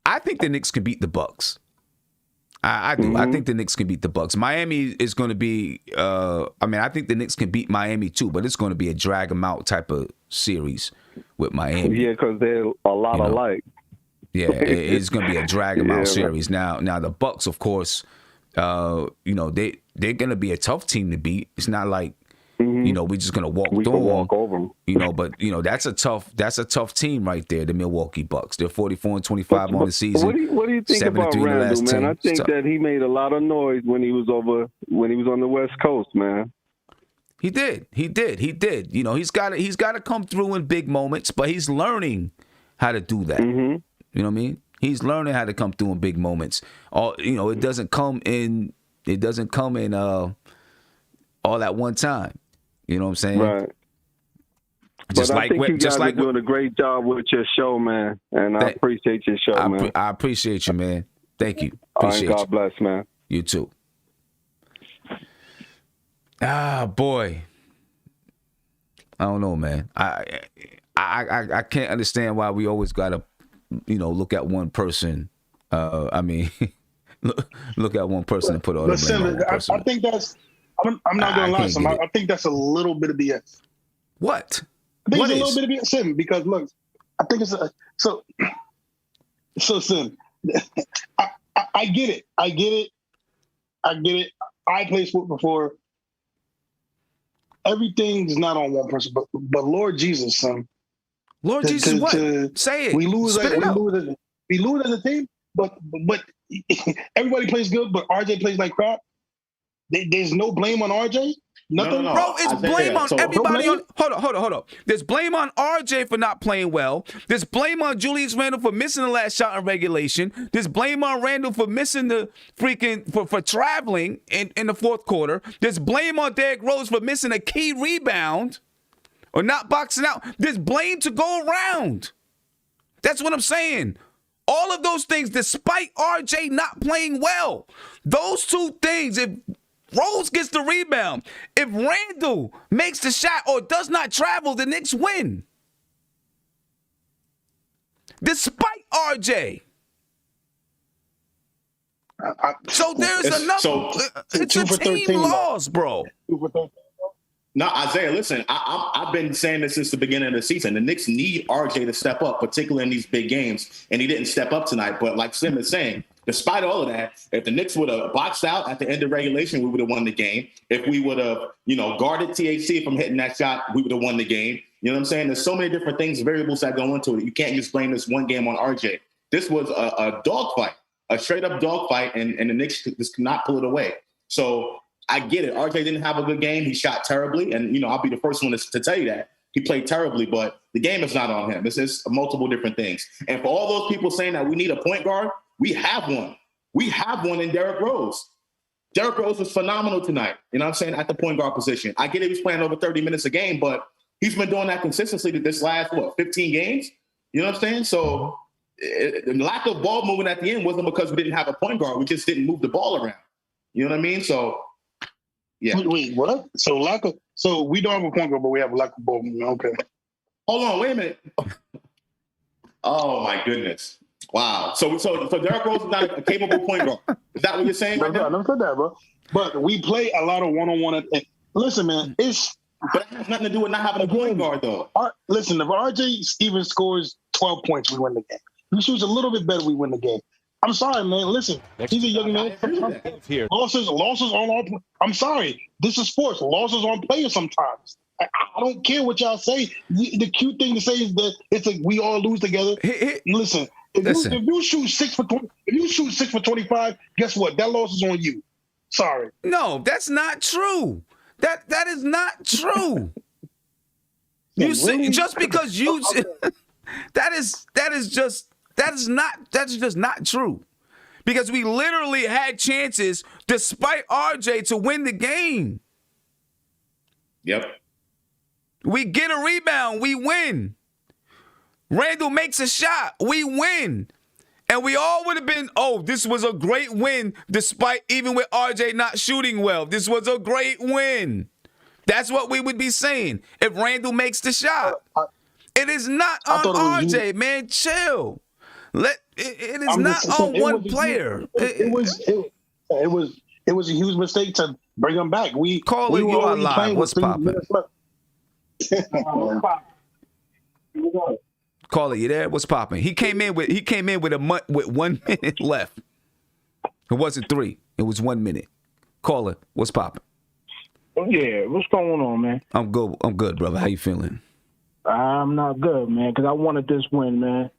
I think the Knicks can beat the Bucks. I do. I think the Knicks can beat the Bucks. Miami is going to be. I think the Knicks can beat Miami too, but it's going to be a drag them out type of series with Miami.
Yeah, because they're a lot alike.
Yeah, it's going to be a drag them out series. Now the Bucks, of course, they're going to be a tough team to beat. It's not like we're just going to walk through them.
Walk over them.
But that's a tough team right there. The Milwaukee Bucks. They're 44-25 on the season.
What do you think about Randall, man? I think that he made a lot of noise when he was on the West Coast, man.
He did. He's got to come through in big moments, but he's learning how to do that. You know what I mean? He's learning how to come through in big moments. It doesn't come in all at one time. You know what I'm saying?
Right. I think you guys are doing a great job with your show, man. And I appreciate your show, man.
I appreciate you, man. Thank you.
Appreciate you. God bless, man.
You too. Boy. I don't know, man. I can't understand why we always gotta, look at one person. Look at one person and put all the blame on one person.
I think that's. I'm not going to lie to him. I think that's a little bit of BS.
What?
I think it's a little bit of BS, Sim, because look, I think it's so Sim. I get it. I played sport before. Everything's not on one person, but Lord Jesus, son.
Lord Jesus, what? Say it.
We lose as a team, but everybody plays good, but RJ plays like crap. There's no blame on RJ? Nothing?
No.
Bro, it's blame on everybody. Hold on. There's blame on RJ for not playing well. There's blame on Julius Randle for missing the last shot in regulation. There's blame on Randle for missing the for traveling in the fourth quarter. There's blame on Derrick Rose for missing a key rebound or not boxing out. There's blame to go around. That's what I'm saying. All of those things, despite RJ not playing well. Those two things, if Rose gets the rebound, if Randle makes the shot or does not travel, the Knicks win. Despite RJ. So there's enough. It's a team loss, bro.
No, Isaiah, listen, I've been saying this since the beginning of the season. The Knicks need RJ to step up, particularly in these big games, and he didn't step up tonight. But like Sim is saying, despite all of that, if the Knicks would have boxed out at the end of regulation, we would have won the game. If we would have, guarded THC from hitting that shot, we would have won the game. You know what I'm saying? There's so many different things, variables that go into it. You can't just blame this one game on RJ. This was a dogfight, a straight-up dogfight, and the Knicks just could not pull it away. So I get it. RJ didn't have a good game. He shot terribly. And, you know, I'll be the first one to tell you that. He played terribly, but the game is not on him. It's just multiple different things. And for all those people saying that we need a point guard, we have one. We have one in Derrick Rose. Derrick Rose was phenomenal tonight, you know what I'm saying, at the point guard position. I get he was playing over 30 minutes a game, but he's been doing that consistently this last, 15 games? You know what I'm saying? So the lack of ball moving at the end wasn't because we didn't have a point guard. We just didn't move the ball around. You know what I mean? So, yeah.
Wait, what? So we don't have a point guard, but we have a lack of ball movement. Okay.
Hold on, wait a minute. Oh, my goodness. Wow. So Derrick Rose is not a capable point guard. Is that what you're saying right now?
I never said that, bro. But we play a lot of one-on-one. Listen, man,
But it has nothing to do with not having a point guard, though.
Listen, if RJ Stevens scores 12 points, we win the game. If he shoots a little bit better, we win the game. I'm sorry, man. Listen, he's a young man. Losses on all. I'm sorry. This is sports. Losses on players sometimes. I don't care what y'all say. The cute thing to say is that it's like we all lose together. Listen, if you shoot 6 for 20, if you shoot 6 for 25, guess what? That loss is on you. Sorry.
No, that's not true. That is not true. You see, just because you that is just not true. Because we literally had chances despite RJ to win the game.
Yep.
We get a rebound, we win. Randall makes a shot, we win. And we all would have been, this was a great win, despite even with RJ not shooting well. This was a great win. That's what we would be saying if Randall makes the shot. It is not on RJ, man. Chill. It is not on one player.
It was a huge mistake to bring him back.
Call it, you are live. What's popping? Call it, you there? What's popping? He came in with 1 minute left. It wasn't 3. It was 1 minute. Call it. What's popping?
Yeah, what's going on, man?
I'm good, brother. How you feeling?
I'm not good, man, because I wanted this win, man.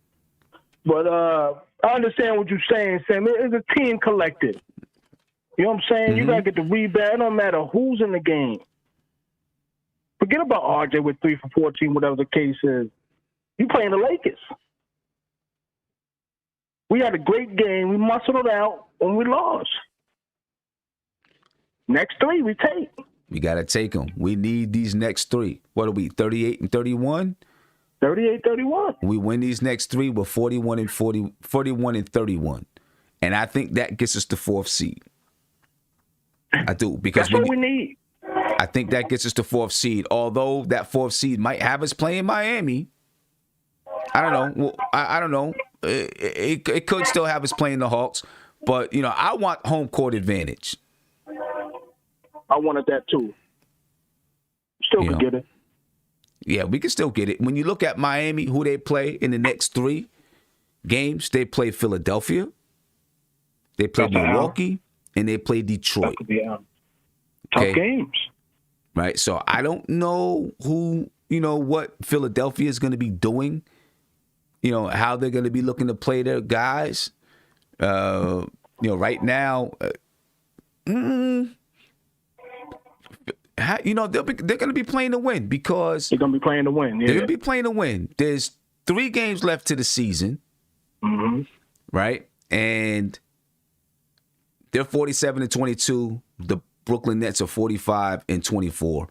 But I understand what you're saying, Sam. It's a team collective. You know what I'm saying? Mm-hmm. You got to get the rebound. It don't matter who's in the game. Forget about RJ with 3 for 14, whatever the case is. You playing the Lakers. We had a great game. We muscled it out, and we lost. Next 3, we take.
We got to take them. We need these next 3. What are we, 38 and 31?
38-31.
We win these next 3 with 41 and 31. And I think that gets us the 4th seed. I do. Because
that's what we need.
I think that gets us the 4th seed. Although that 4th seed might have us playing Miami. I don't know. Well, I don't know. It could still have us playing the Hawks. But, I want home court advantage.
I wanted that too. Still can get it.
Yeah, we can still get it. When you look at Miami, who they play in the next 3 games, they play Philadelphia, they play Milwaukee, and they play Detroit.
Tough games.
Right? So I don't know what Philadelphia is going to be doing, how they're going to be looking to play their guys. Right now, they're going to be playing to win because
they're going to be playing to win. Yeah.
They're going to be playing to win. There's 3 games left to the season, right? And they're 47-22. The Brooklyn Nets are 45-24.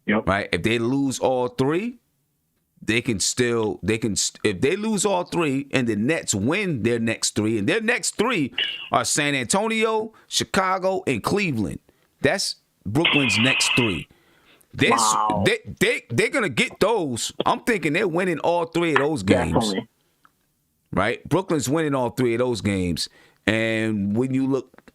Yep.
Right. If they lose all 3, if they lose all 3 and the Nets win their next 3, and their next 3 are San Antonio, Chicago, and Cleveland. That's Brooklyn's next 3. They're going to get those. I'm thinking they're winning all 3 of those games.
Definitely.
Right? Brooklyn's winning all 3 of those games. And when you look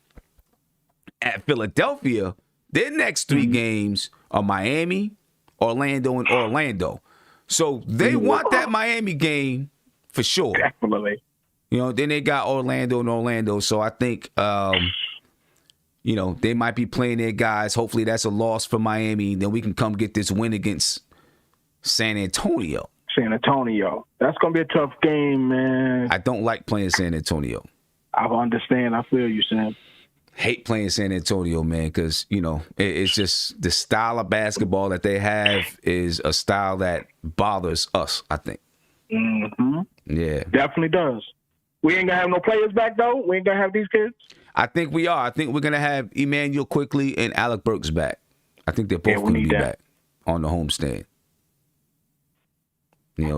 at Philadelphia, their next 3 games are Miami, Orlando, and Orlando. So they want that Miami game for sure.
Definitely.
Then they got Orlando and Orlando. So I think they might be playing their guys. Hopefully that's a loss for Miami. Then we can come get this win against San Antonio.
San Antonio. That's going to be a tough game, man.
I don't like playing San Antonio.
I understand. I feel you, Sam.
hate playing San Antonio, man, because, it's just the style of basketball that they have is a style that bothers us, I think.
Mm-hmm.
Yeah.
Definitely does. We ain't going to have no players back, though? We ain't going to have these kids?
I think we are. I think we're going to have Emmanuel Quickly and Alec Burks back. I think they're both going to be back on the homestand.
Sam,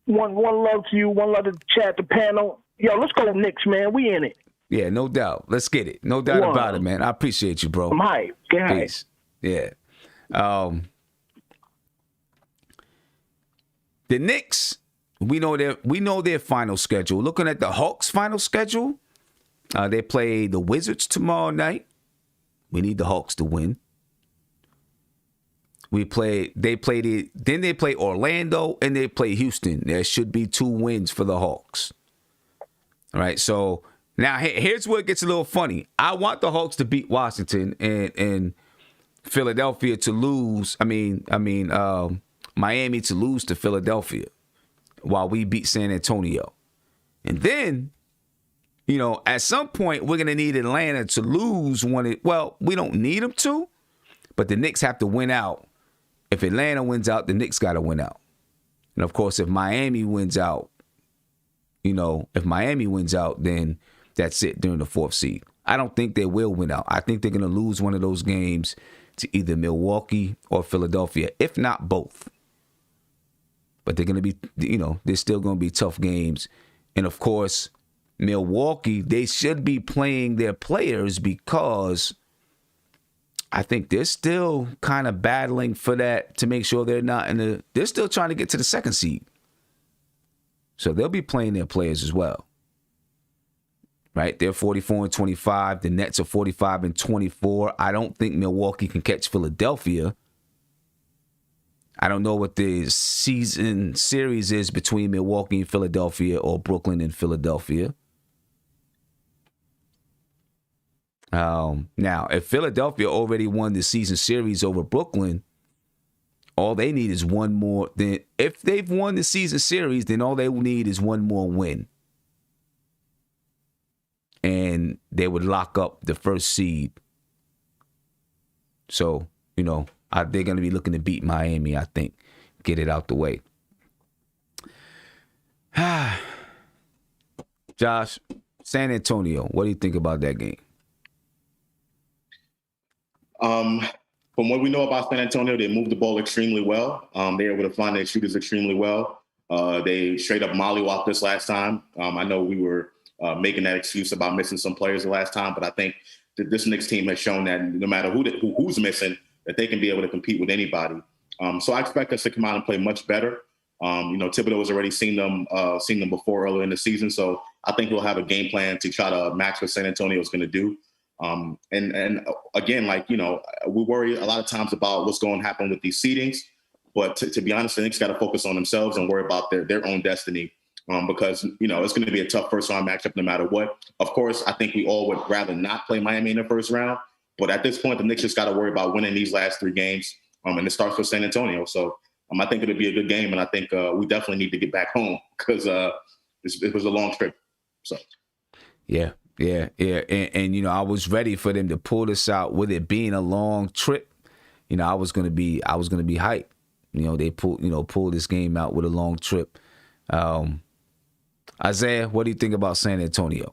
one love to you, one love to chat the panel. Let's go Knicks, man. We in it.
Yeah, no doubt. Let's get it. No doubt about it, man. I appreciate you, bro.
I'm hyped. Get hyped.
Peace. Yeah. The Knicks, we know their final schedule. Looking at the Hawks' final schedule, they play the Wizards tomorrow night. We need the Hawks to win. They play Orlando and they play Houston. There should be 2 wins for the Hawks. All right, so now here's where it gets a little funny. I want the Hawks to beat Washington and Philadelphia to lose. Miami to lose to Philadelphia while we beat San Antonio. And then, at some point we're gonna need Atlanta to lose one. Well, we don't need them to, but the Knicks have to win out. If Atlanta wins out, the Knicks got to win out. And, of course, if Miami wins out, then that's it during the 4th seed. I don't think they will win out. I think they're going to lose one of those games to either Milwaukee or Philadelphia, if not both. But they're going to be, they're still going to be tough games. And, of course, Milwaukee, they should be playing their players because I think they're still kind of battling for that to make sure they're still trying to get to the 2nd seed. So they'll be playing their players as well. Right? They're 44-25. The Nets are 45-24. I don't think Milwaukee can catch Philadelphia. I don't know what the season series is between Milwaukee and Philadelphia or Brooklyn and Philadelphia. Now, if Philadelphia already won the season series over Brooklyn, all they need is one more. Then, if they've won the season series, then all they need is one more win. And they would lock up the 1st seed. So, they're going to be looking to beat Miami, I think. Get it out the way. Josh, San Antonio, what do you think about that game?
From what we know about San Antonio, they move the ball extremely well. They're able to find their shooters extremely well. They straight up mollywopped us last time. I know we were making that excuse about missing some players the last time, but I think that this Knicks team has shown that no matter who's missing, that they can be able to compete with anybody. So I expect us to come out and play much better. Thibodeau has already seen them before earlier in the season, so I think we'll have a game plan to try to match what San Antonio is going to do. And again, we worry a lot of times about what's going to happen with these seedings, but to be honest, the Knicks got to focus on themselves and worry about their own destiny. Because, it's going to be a tough first round matchup no matter what. Of course, I think we all would rather not play Miami in the first round. But at this point, the Knicks just got to worry about winning these last 3 games. And it starts with San Antonio. So I think it'll be a good game. And I think we definitely need to get back home because it was a long trip. So,
yeah. And I was ready for them to pull this out with it being a long trip. I was gonna be hyped. They pull this game out with a long trip. Isaiah, what do you think about San Antonio?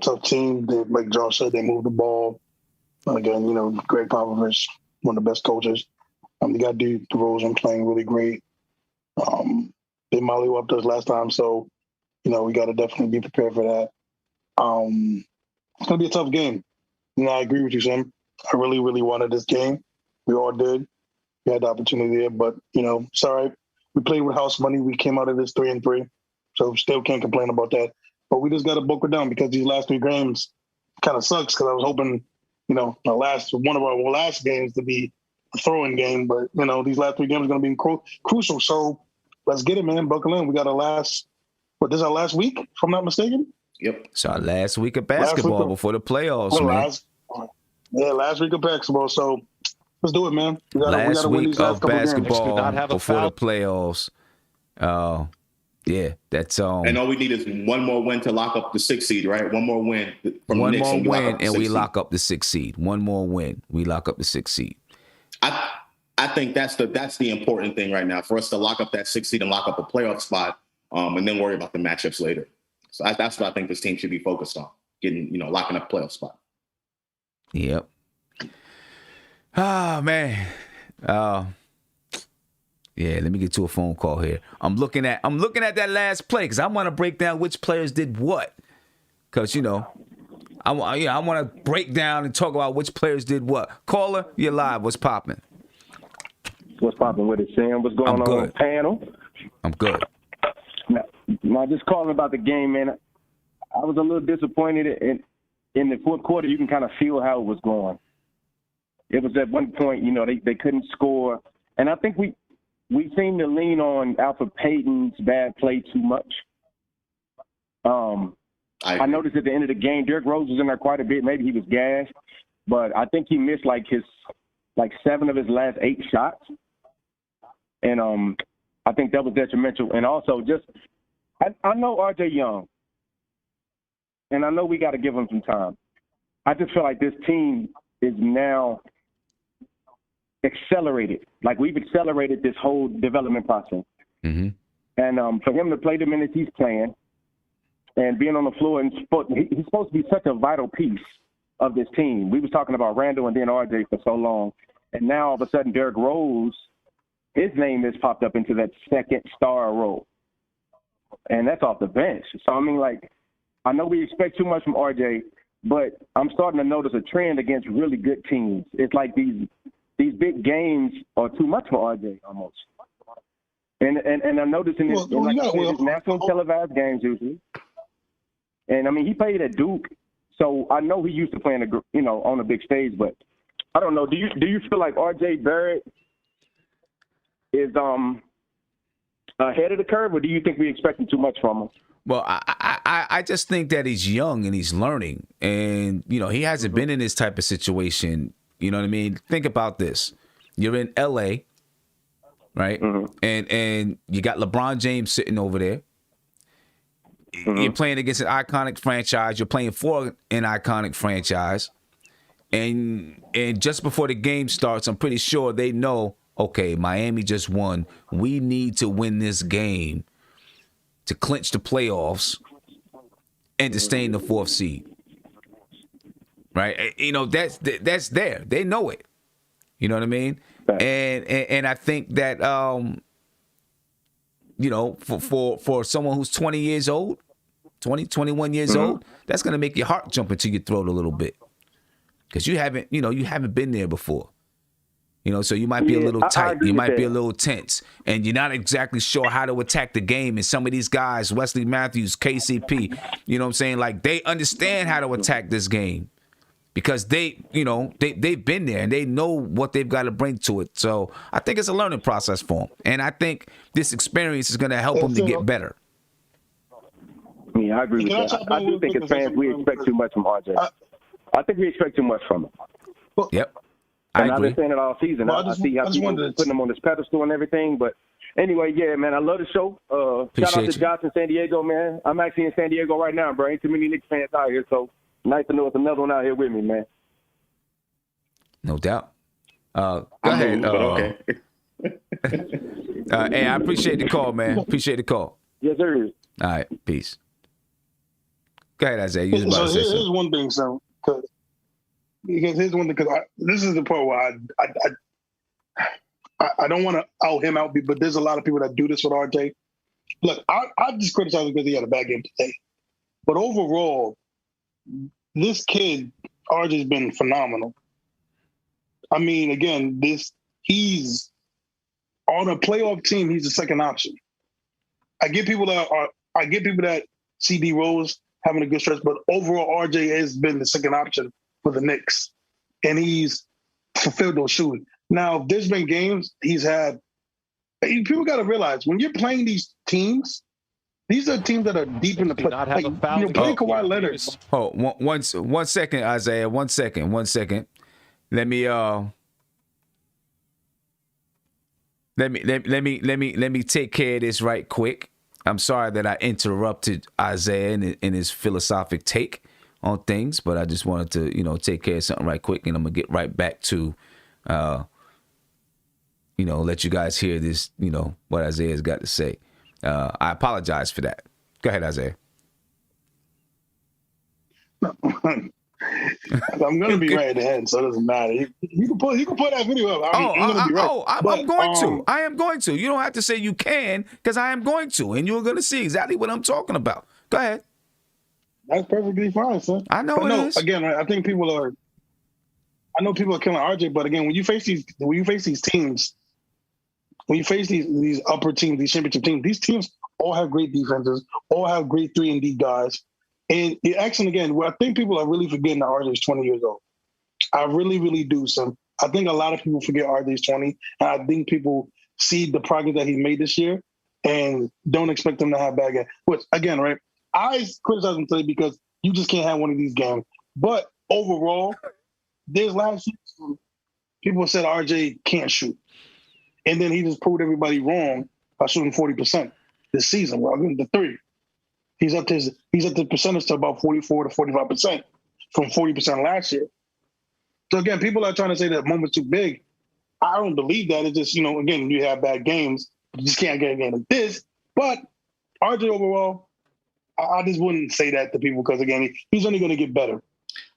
Tough team. Like Josh said, they move the ball. Again, Greg Popovich, one of the best coaches. They got DeRozan playing really great. They mollywopped us last time, so we got to definitely be prepared for that. It's gonna be a tough game. I agree with you, Sam. I really, really wanted this game. We all did. We had the opportunity there, but it's all right. We played with house money. We came out of this 3-3, so still can't complain about that. But we just got to buckle down because these last 3 games kind of sucks. Because I was hoping, one of our last games to be a throwing game, but these last 3 games are going to be crucial. So let's get it, man. Buckle in. We got this is our last week, if I'm not mistaken.
Yep.
It's our last week of basketball before the playoffs, man.
Last week of basketball. So let's do it, man.
Last week of basketball before the playoffs. Yeah, that's
And all we need is one more win to lock up the 6th seed, right? One more win from the
one
Knicks,
more
and we lock
win
up the
and we
6th
lock up the 6th seed. One more win, we lock up the 6th seed.
I think that's the important thing right now for us to lock up that 6th seed and lock up a playoff spot, and then worry about the matchups later. So that's what I think this team should be focused on, locking up a playoff spot.
Yep. Oh man. Yeah, let me get to a phone call here. I'm looking at that last play because I want to break down which players did what. Because I want to break down and talk about which players did what. Caller, you're live. What's popping?
What's popping with it, Sam? What's going on, panel?
I'm good.
Now, just calling about the game, man. I was a little disappointed in the fourth quarter. You can kind of feel how it was going. It was at one point, they couldn't score, and I think we seem to lean on Alfred Payton's bad play too much. I noticed at the end of the game, Derrick Rose was in there quite a bit. Maybe he was gassed, but I think he missed like 7 of his last 8 shots, and I think that was detrimental. And also, I know R.J. Young, and I know we got to give him some time. I just feel like this team is now accelerated. Like we've accelerated this whole development process.
Mm-hmm.
And for him to play the minutes he's playing and being on the floor, and he's supposed to be such a vital piece of this team. We was talking about Randall and then RJ for so long, and now all of a sudden Derrick Rose, his name has popped up into that second star role, and that's off the bench. So I mean, I know we expect too much from RJ, but I'm starting to notice a trend against really good teams. It's like these big games are too much for RJ almost. And I'm noticing this in his national televised games usually. And I mean, he played at Duke, so I know he used to playing on a big stage. But I don't know. Do you feel like RJ Barrett is ahead of the curve, or do you think we expecting too much from him?
Well, I just think that he's young and he's learning, and he hasn't been in this type of situation. You know what I mean? Think about this: you're in L.A., right? Mm-hmm. And you got LeBron James sitting over there. Mm-hmm. You're playing against an iconic franchise. You're playing for an iconic franchise, and just before the game starts, I'm pretty sure they know. Okay, Miami just won. We need to win this game to clinch the playoffs and to stay in the 4th seed. Right? That's there. They know it. You know what I mean? Right. And I think that for someone who's 20 years old, 21 years old, that's gonna make your heart jump into your throat a little bit. Because you haven't been there before. So you might be a little tight. You might be a little tense. And you're not exactly sure how to attack the game. And some of these guys, Wesley Matthews, KCP, you know what I'm saying? Like, they understand how to attack this game. Because they've been there and they know what they've got to bring to it. So I think it's a learning process for them. And I think this experience is going to help them to get better.
Yeah, I agree with that. I do think as fans we expect too much from RJ. I think we expect too much from him.
Yep.
And I've been saying it all season. I see how people putting him on this pedestal and everything. But anyway, yeah, man, I love the show. Shout out to Josh in San Diego, man. I'm actually in San Diego right now, bro. Ain't too many Knicks fans out here, so nice to know it's another one out here with me, man.
No doubt. Go ahead.
Okay.
Hey, I appreciate the call, man. Appreciate the call.
Yes, sir.
All right, peace. Go ahead, Isaiah.
Here's one thing, so because here's one thing, because this is the part where I don't want to out him out, but there's a lot of people that do this with RJ. Look, I just criticize him because he had a bad game today, but overall, this kid RJ's been phenomenal. I mean, again, he's on a playoff team. He's the second option. I get people that see D Rose having a good stretch, but overall, RJ has been the second option for the Knicks, and he's fulfilled those shoes. Now, there's been games he's had. People got to realize when you're playing these teams, these are teams that are deep in the play. Playing Kawhi Leonard.
Oh, one second, Isaiah. One second. Let me take care of this right quick. I'm sorry that I interrupted Isaiah in his philosophic take on things, but I just wanted to, take care of something right quick, and I'm going to get right back to, let you guys hear this, what Isaiah's got to say. I apologize for that. Go ahead, Isaiah.
I'm going to be right at the end, so it doesn't matter. You can put that video up.
I'm going to. I am going to. You don't have to say you can, because I am going to, and you're going to see exactly what I'm talking about. Go ahead.
That's perfectly fine, son.
I know it is.
Again, I think people are killing RJ, but again, when you face these teams, when you face these upper teams, these championship teams, these teams all have great defenses, all have great 3-and-D guys. And actually, again, I think people are really forgetting that RJ is 20 years old. I really, really do, son. I think a lot of people forget RJ is 20, and I think people see the progress that he made this year and don't expect him to have bad games. Which, again, right, I criticize him today because you just can't have one of these games. But overall, this last season, people said RJ can't shoot. And then he just proved everybody wrong by shooting 40% this season. Well, the three. He's up to percentage to about 44 to 45% from 40% last year. So again, people are trying to say that moment's too big. I don't believe that. It's just, again, you have bad games. You just can't get a game like this. But RJ overall, I just wouldn't say that to people because, again, he's only going to get better.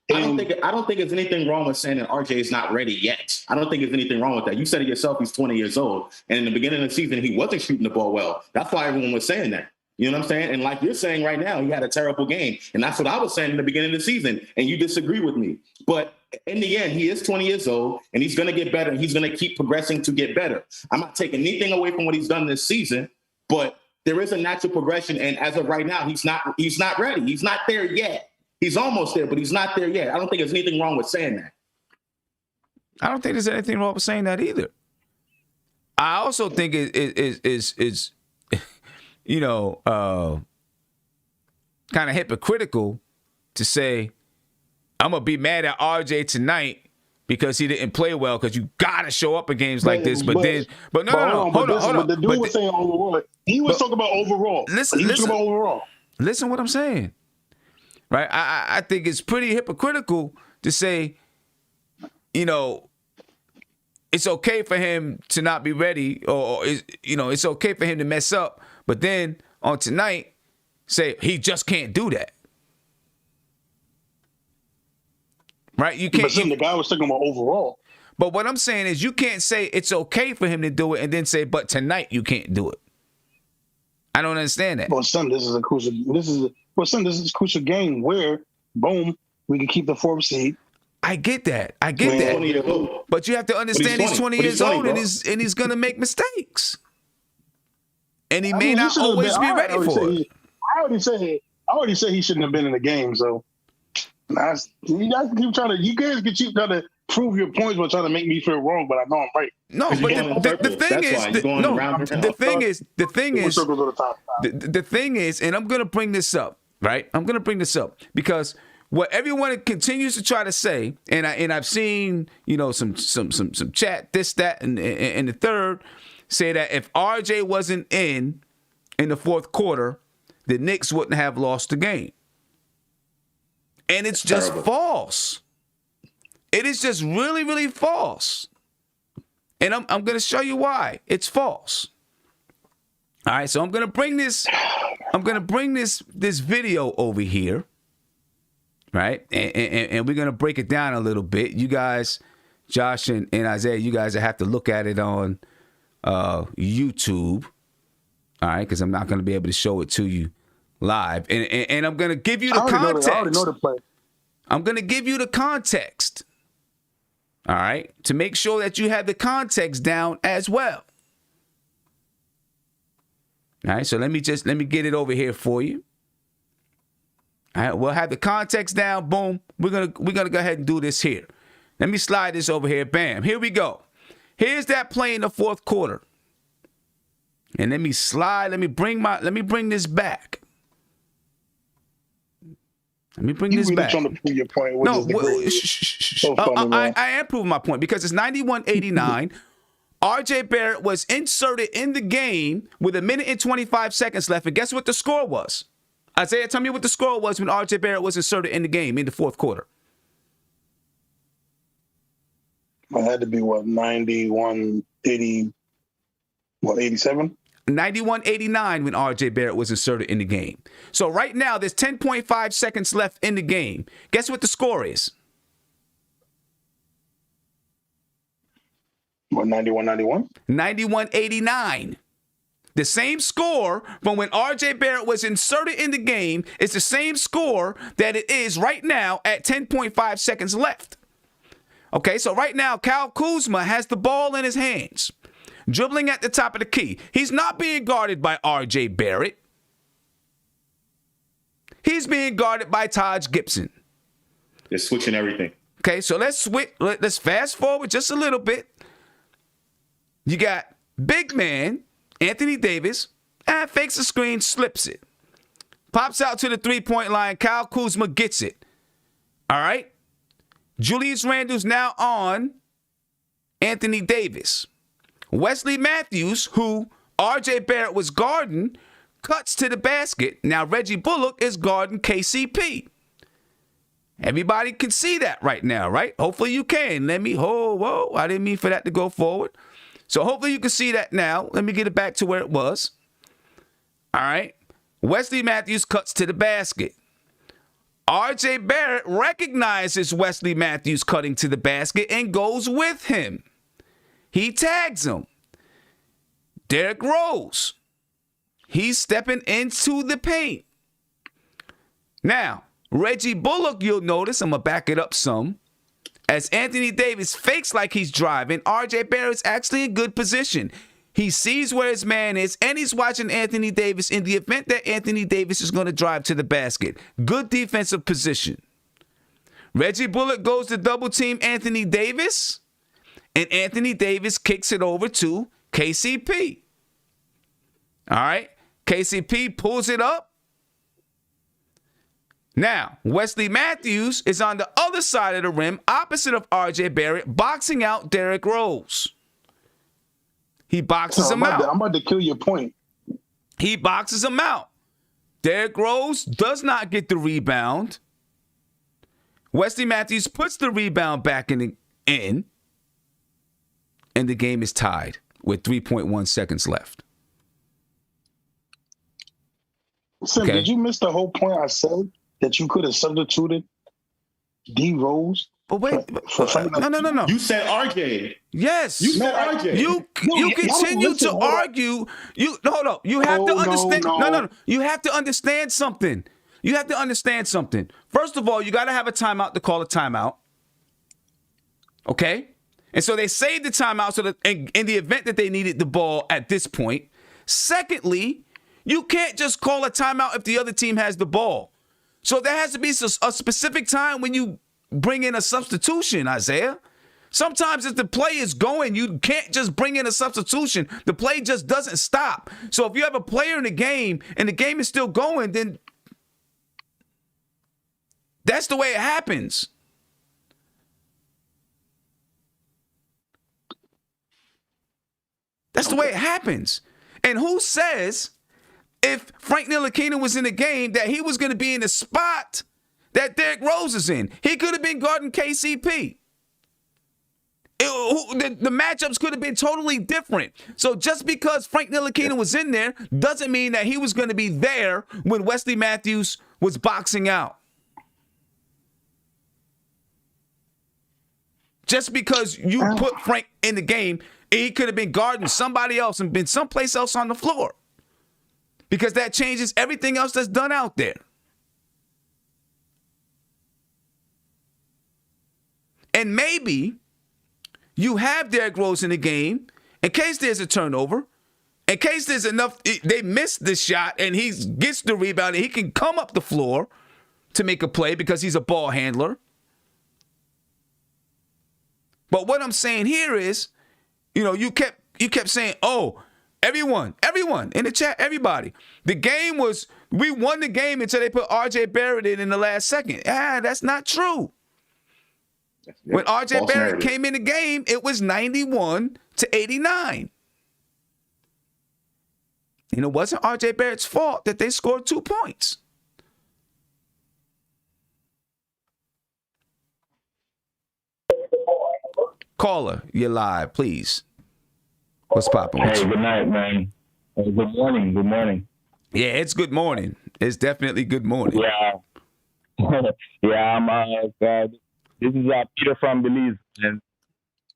I don't think there's anything wrong with saying that RJ is not ready yet. I don't think there's anything wrong with that. You said it yourself, he's 20 years old. And in the beginning of the season, he wasn't shooting the ball well. That's why everyone was saying that. You know what I'm saying? And like you're saying right now, he had a terrible game. And that's what I was saying in the beginning of the season. And you disagree with me. But in the end, he is 20 years old, and he's going to get better. And he's going to keep progressing to get better. I'm not taking anything away from what he's done this season, but there is a natural progression. And as of right now, he's not ready. He's not there yet. He's almost there, but he's not there yet. I don't think there's anything wrong with saying that.
I don't think there's anything wrong with saying that either. I also think it's kind of hypocritical to say, I'm going to be mad at RJ tonight because he didn't play well, because you got to show up in games like this. Hold on.
But the dude was saying overall. He was talking about overall.
Listen what I'm saying. Right? I think it's pretty hypocritical to say, it's okay for him to not be ready, or it's okay for him to mess up, but then on tonight, say he just can't do that. Right? You can't.
But the guy was talking about overall.
But what I'm saying is, you can't say it's okay for him to do it and then say, but tonight you can't do it. I don't understand that.
Well, son, this is a crucial game where, boom, we can keep the 4th seed.
I get that. But you have to understand he's 20 years old, and he's going to make mistakes. And he may not always be ready for it.
I already said he shouldn't have been in the game. So you guys keep trying to prove your points while trying to make me feel wrong, but I know I'm right.
No, but the thing is, and I'm going to bring this up, right? I'm going to bring this up because what everyone continues to try to say, and I've seen, some chat, this, that, and the third, say that if RJ wasn't in the 4th quarter, the Knicks wouldn't have lost the game. And it's just false. It is just really, really false. And I'm going to show you why it's false. All right, so I'm going to bring this video over here. Right? And we're going to break it down a little bit. You guys, Josh and Isaiah, you guys have to look at it on YouTube. All right, because I'm not going to be able to show it to you live. And I'm going to give you the context.
I already know the play.
I'm going to give you the context. All right, to make sure that you have the context down as well. All right, so let me get it over here for you. All right, we'll have the context down. Boom. We're gonna go ahead and do this here. Let me slide this over here. Bam. Here we go. Here's that play in the 4th quarter. And let me slide. Let me bring this back. Let me bring this back.
Trying to prove your point.
No, I am proving my point because it's 91-89. R.J. Barrett was inserted in the game with 1 minute and 25 seconds left. And guess what the score was? Isaiah, tell me what the score was when R.J. Barrett was inserted in the game in the fourth quarter.
It had to be, 91, 80, 87?
91-89 when R.J. Barrett was inserted in the game. So right now, there's 10.5 seconds left in the game. Guess what the score is?
91-91?
91-89. The same score from when R.J. Barrett was inserted in the game is the same score that it is right now at 10.5 seconds left. Okay, so right now, Kyle Kuzma has the ball in his hands, dribbling at the top of the key. He's not being guarded by R.J. Barrett. He's being guarded by Taj Gibson.
They're switching everything.
Okay, so let's fast forward just a little bit. You got big man Anthony Davis, fakes a screen, slips it. Pops out to the three-point line. Kyle Kuzma gets it. All right? Julius Randle's now on Anthony Davis. Wesley Matthews, who R.J. Barrett was guarding, cuts to the basket. Now Reggie Bullock is guarding KCP. Everybody can see that right now, right? Hopefully you can. Whoa, I didn't mean for that to go forward. So hopefully you can see that now. Let me get it back to where it was. All right. Wesley Matthews cuts to the basket. R.J. Barrett recognizes Wesley Matthews cutting to the basket and goes with him. He tags him. Derrick Rose. He's stepping into the paint. Now, Reggie Bullock, you'll notice, I'm going to back it up some. As Anthony Davis fakes like he's driving, R.J. Barrett's actually in good position. He sees where his man is, and he's watching Anthony Davis in the event that Anthony Davis is going to drive to the basket. Good defensive position. Reggie Bullock goes to double team Anthony Davis, and Anthony Davis kicks it over to KCP. All right, KCP pulls it up. Now, Wesley Matthews is on the other side of the rim, opposite of R.J. Barrett, boxing out Derrick Rose. He boxes him out.
I'm about to kill your point.
He boxes him out. Derrick Rose does not get the rebound. Wesley Matthews puts the rebound back in, and the game is tied with 3.1 seconds left.
Sim, okay. Did you miss the whole point I said? That you could have substituted D Rose.
But wait, no.
You said RJ.
Yes.
You said RJ.
You continue to argue. Hold on. You have to understand. No. You have to understand something. First of all, you got to have a timeout to call a timeout. Okay? And so they saved the timeout so that in the event that they needed the ball at this point. Secondly, you can't just call a timeout if the other team has the ball. So there has to be a specific time when you bring in a substitution, Isaiah. Sometimes if the play is going, you can't just bring in a substitution. The play just doesn't stop. So if you have a player in the game and the game is still going, then that's the way it happens. That's the way it happens. And who says if Frank Ntilikina was in the game that he was going to be in the spot that Derrick Rose is in? He could have been guarding KCP. The matchups could have been totally different. So just because Frank Ntilikina was in there doesn't mean that he was going to be there when Wesley Matthews was boxing out. Just because you put Frank in the game, he could have been guarding somebody else and been someplace else on the floor. Because that changes everything else that's done out there. And maybe you have Derrick Rose in the game in case there's a turnover, in case there's enough, they miss the shot and he gets the rebound and he can come up the floor to make a play because he's a ball handler. But what I'm saying here is, you kept saying, oh, Everyone in the chat, everybody. We won the game until they put R.J. Barrett in the last second. That's not true. When RJ
False
Barrett
narrative.
came in the game, it was 91-89. And it wasn't RJ Barrett's fault that they scored 2 points. Caller, you're live, please. What's popping with
Hey,
you?
good night, man. Hey, good morning. Good morning.
Yeah, it's good morning. It's definitely good morning.
Yeah. Yeah, this is Peter from Belize, and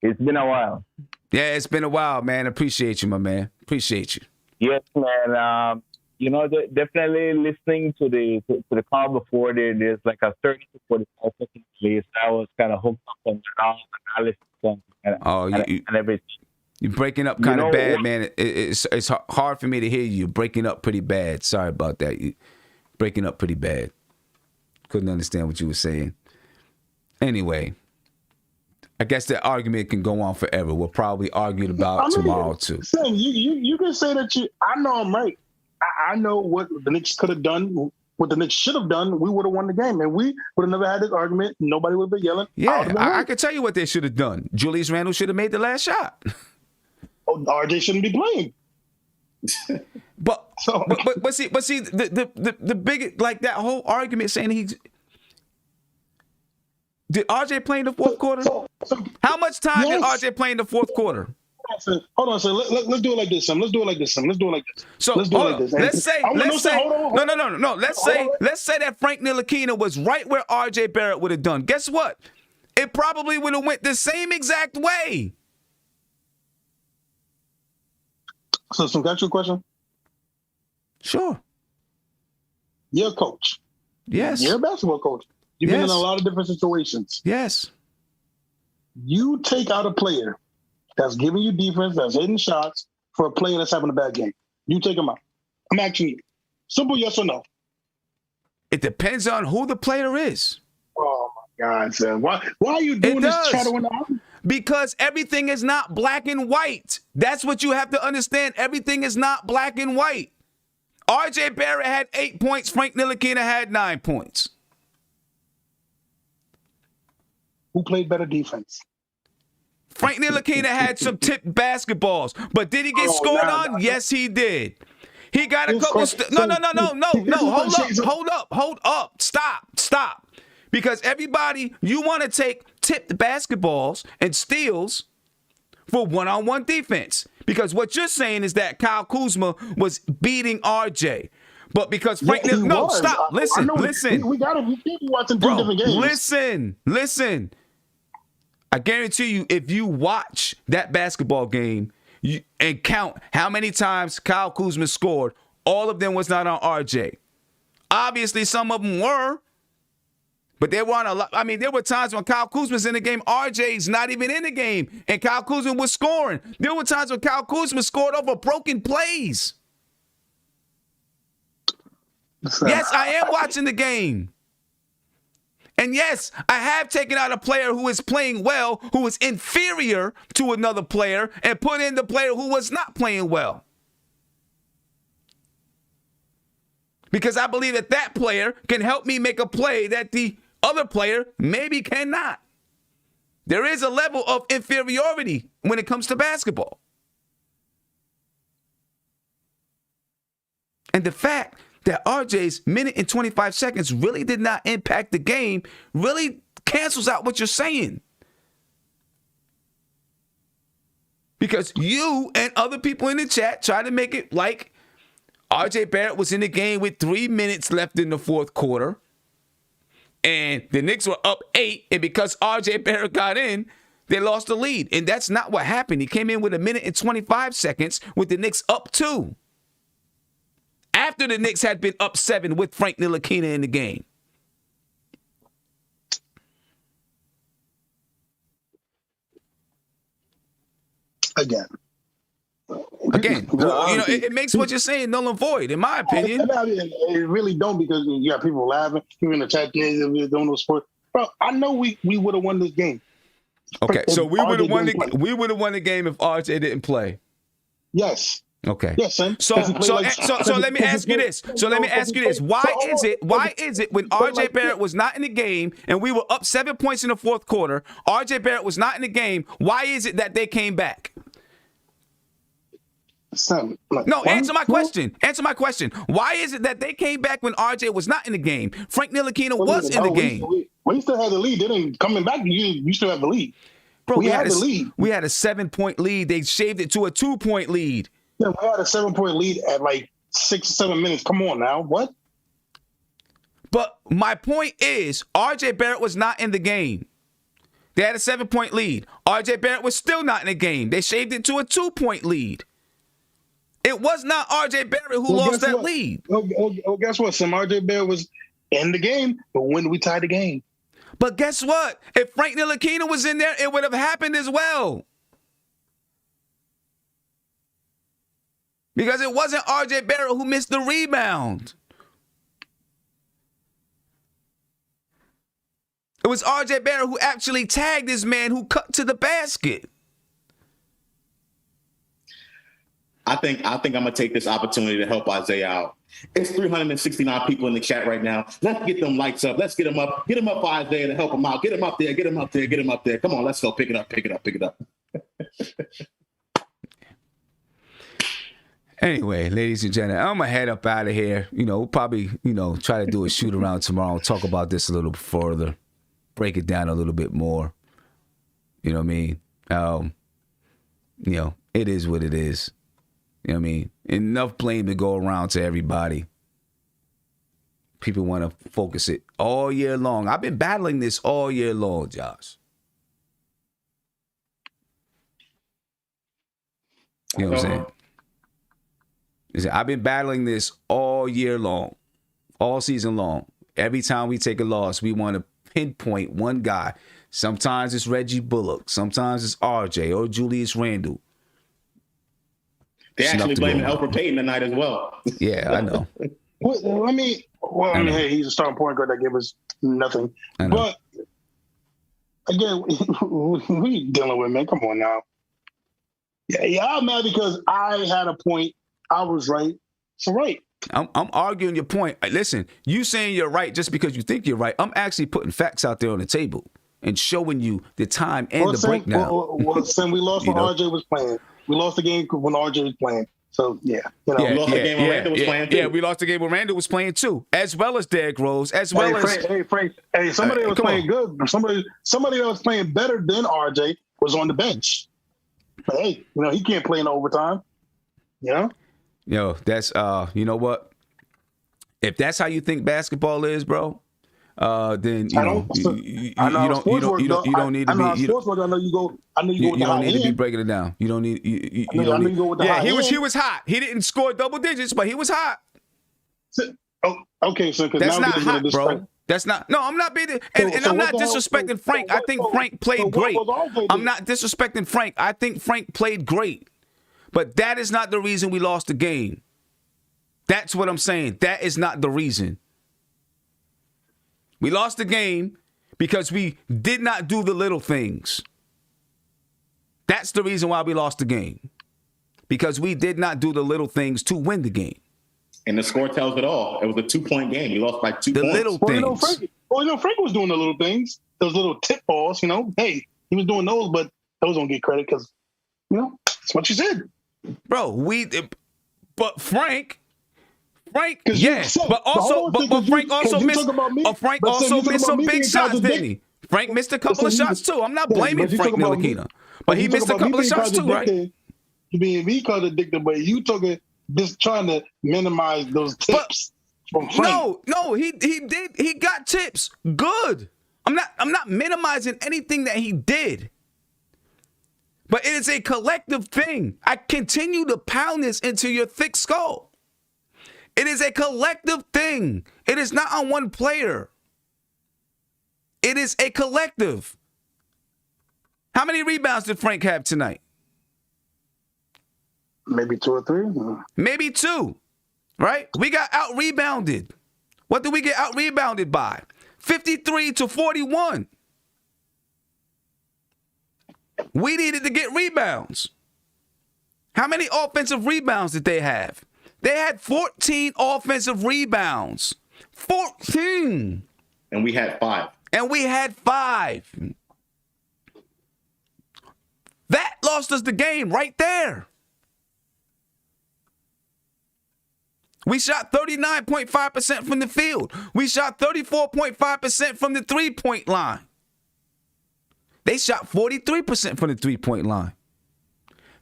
it's been a while.
Yeah, it's been a while, man. Appreciate you, my man. Appreciate you.
Yes, man. Definitely listening to the call before there's like a 30 to 45 second place. I was kind of hooked up on the analysis and everything.
You're breaking up kind of bad, man. It's hard for me to hear you. You're breaking up pretty bad. Sorry about that. You're breaking up pretty bad. Couldn't understand what you were saying. Anyway, I guess that argument can go on forever. We'll probably argue about tomorrow too.
Sam, you can say that I know I'm right. I know what the Knicks could have done, what the Knicks should have done. We would have won the game, and we would have never had this argument. Nobody would have been yelling.
Yeah, I can tell you what they should have done. Julius Randle should have made the last shot.
Oh, RJ shouldn't be playing.
But see the big, like, that whole argument saying did RJ play in the fourth quarter? How much time did RJ play in the fourth quarter?
Hold on, sir. Let's do it like this, Sam. Let's do it like this.
So
let's do it like this.
Let's say that Frank Ntilikina was right where RJ Barrett would have done. Guess what? It probably would have went the same exact way.
So, got you a question?
Sure.
You're a coach.
Yes.
You're a basketball coach. You've been in a lot of different situations.
Yes.
You take out a player that's giving you defense, that's hitting shots, for a player that's having a bad game. You take him out. I'm asking you. Simple yes or no.
It depends on who the player is.
Oh, my God, Sam. Why are you doing this shadowing out?
Because everything is not black and white. That's what you have to understand. Everything is not black and white. RJ Barrett had 8 points. Frank Ntilikina had 9 points.
Who played better defense?
Frank Ntilikina had some tipped basketballs, but did he get scored on? Yes, he did. He got a couple. Hold up. Stop. Because everybody, you want to take tipped basketballs and steals for one-on-one defense. Because what you're saying is that Kyle Kuzma was beating RJ. But because Frank, stop. Listen.
We got to be watching two different games.
Listen. I guarantee you, if you watch that basketball game and count how many times Kyle Kuzma scored, all of them was not on RJ. Obviously, some of them were. But there weren't a lot. I mean, there were times when Kyle Kuzma's in the game, RJ's not even in the game, and Kyle Kuzma was scoring. There were times when Kyle Kuzma scored over broken plays. Yes, I am watching the game. And yes, I have taken out a player who is playing well, who is inferior to another player, and put in the player who was not playing well. Because I believe that player can help me make a play that the other player maybe cannot. There is a level of inferiority when it comes to basketball. And the fact that RJ's minute and 25 seconds really did not impact the game really cancels out what you're saying. Because you and other people in the chat try to make it like RJ Barrett was in the game with 3 minutes left in the fourth quarter. And the Knicks were up 8. And because RJ Barrett got in, they lost the lead. And that's not what happened. He came in with a minute and 25 seconds with the Knicks up 2. After the Knicks had been up 7 with Frank Ntilikina in the game.
Again,
it makes what you're saying null and void, in my opinion.
It really don't, because you got people laughing. You're in the chat games, don't know sport. Bro, I know we would have won this game.
Okay, so we would have won the game if RJ didn't play.
Yes.
Okay.
Yes, son.
So let me ask you this. Why is it when R.J. Barrett was not in the game and we were up 7 points in the fourth quarter, R.J. Barrett was not in the game, why is it that they came back?
Son,
answer my question. Answer my question. Why is it that they came back when RJ was not in the game? Frank Ntilikina was in the game.
We still had the lead. They didn't coming back. You still have the lead.
Bro, we had
the lead.
We had a 7-point lead. They shaved it to a 2-point lead.
Yeah, we had a 7-point lead at like 6 or 7 minutes. Come on now. What?
But my point is, RJ Barrett was not in the game. They had a 7-point lead. RJ Barrett was still not in the game. They shaved it to a 2-point lead. It was not R.J. Barrett who lost that lead.
Guess what? Some R.J. Barrett was in the game, but when did we tie the game?
But guess what? If Frank Ntilikina was in there, it would have happened as well. Because it wasn't R.J. Barrett who missed the rebound. It was R.J. Barrett who actually tagged his man who cut to the basket.
I think I'm gonna take this opportunity to help Isaiah out. It's 369 people in the chat right now. Let's get them lights up. Let's get them up. Get them up for Isaiah to help him out. Get him up there. Get him up there. Get him up there. Come on, let's go. Pick it up.
Anyway, ladies and gentlemen, I'm gonna head up out of here. We'll probably, try to do a shoot around tomorrow. Talk about this a little further. Break it down a little bit more. You know what I mean? It is what it is. You know what I mean? Enough blame to go around to everybody. People want to focus it all year long. I've been battling this all year long, Josh. You know what I'm saying? I've been battling this all year long, all season long. Every time we take a loss, we want to pinpoint one guy. Sometimes it's Reggie Bullock. Sometimes it's RJ or Julius Randle.
They actually blame Elfrid Payton tonight as well.
Yeah, I know.
Hey, he's a starting point guard that gave us nothing. But again, we dealing with, man. Come on now. Yeah, I'm mad because I had a point. I was right. So right.
I'm arguing your point. Listen, you saying you're right just because you think you're right. I'm actually putting facts out there on the table and showing you the time and the breakdown.
Sam, we lost when RJ was playing. We lost the game when RJ was playing. So, yeah.
We lost the game when Randall was playing, too.
Yeah, we lost the game when Randall was playing, too, as well as Derrick Rose, as well as...
Frank, somebody that was playing good. Somebody that was playing better than RJ was on the bench. But, hey, he can't play in overtime.
Yo, that's, you know what? If that's how you think basketball is, bro, then you don't need to be. You don't need to be breaking it down. You don't need. You don't need. Yeah, he was hot. He didn't score double digits, but he was hot.
Okay, so
that's not hot, bro. That's not. No, I'm not being. And I'm not disrespecting Frank. I think Frank played great. I'm not disrespecting Frank. I think Frank played great, but that is not the reason we lost the game. That's what I'm saying. That is not the reason. We lost the game because we did not do the little things. That's the reason why we lost the game. Because we did not do the little things to win the game.
And the score tells it all. It was a 2-point game. You lost by 2 points.
The little things.
Frank was doing the little things. Those little tip balls, Hey, he was doing those, but those don't get credit because, that's what you said.
Bro, but Frank, yes, but Frank also missed some big shots, didn't he? Frank missed a couple of shots too. I'm not blaming Frank Ntilikina, but he missed a couple of shots too, right?
You being me contradicted, but you took it just trying to minimize those tips from Frank.
No, he did. He got tips. Good. I'm not minimizing anything that he did. But it is a collective thing. I continue to pound this into your thick skull. It is a collective thing. It is not on one player. It is a collective. How many rebounds did Frank have tonight?
Maybe 2 or 3.
Maybe 2, right? We got out-rebounded. What did we get out-rebounded by? 53-41. We needed to get rebounds. How many offensive rebounds did they have? They had 14 offensive rebounds. 14.
And we had 5.
That lost us the game right there. We shot 39.5% from the field. We shot 34.5% from the three-point line. They shot 43% from the three-point line.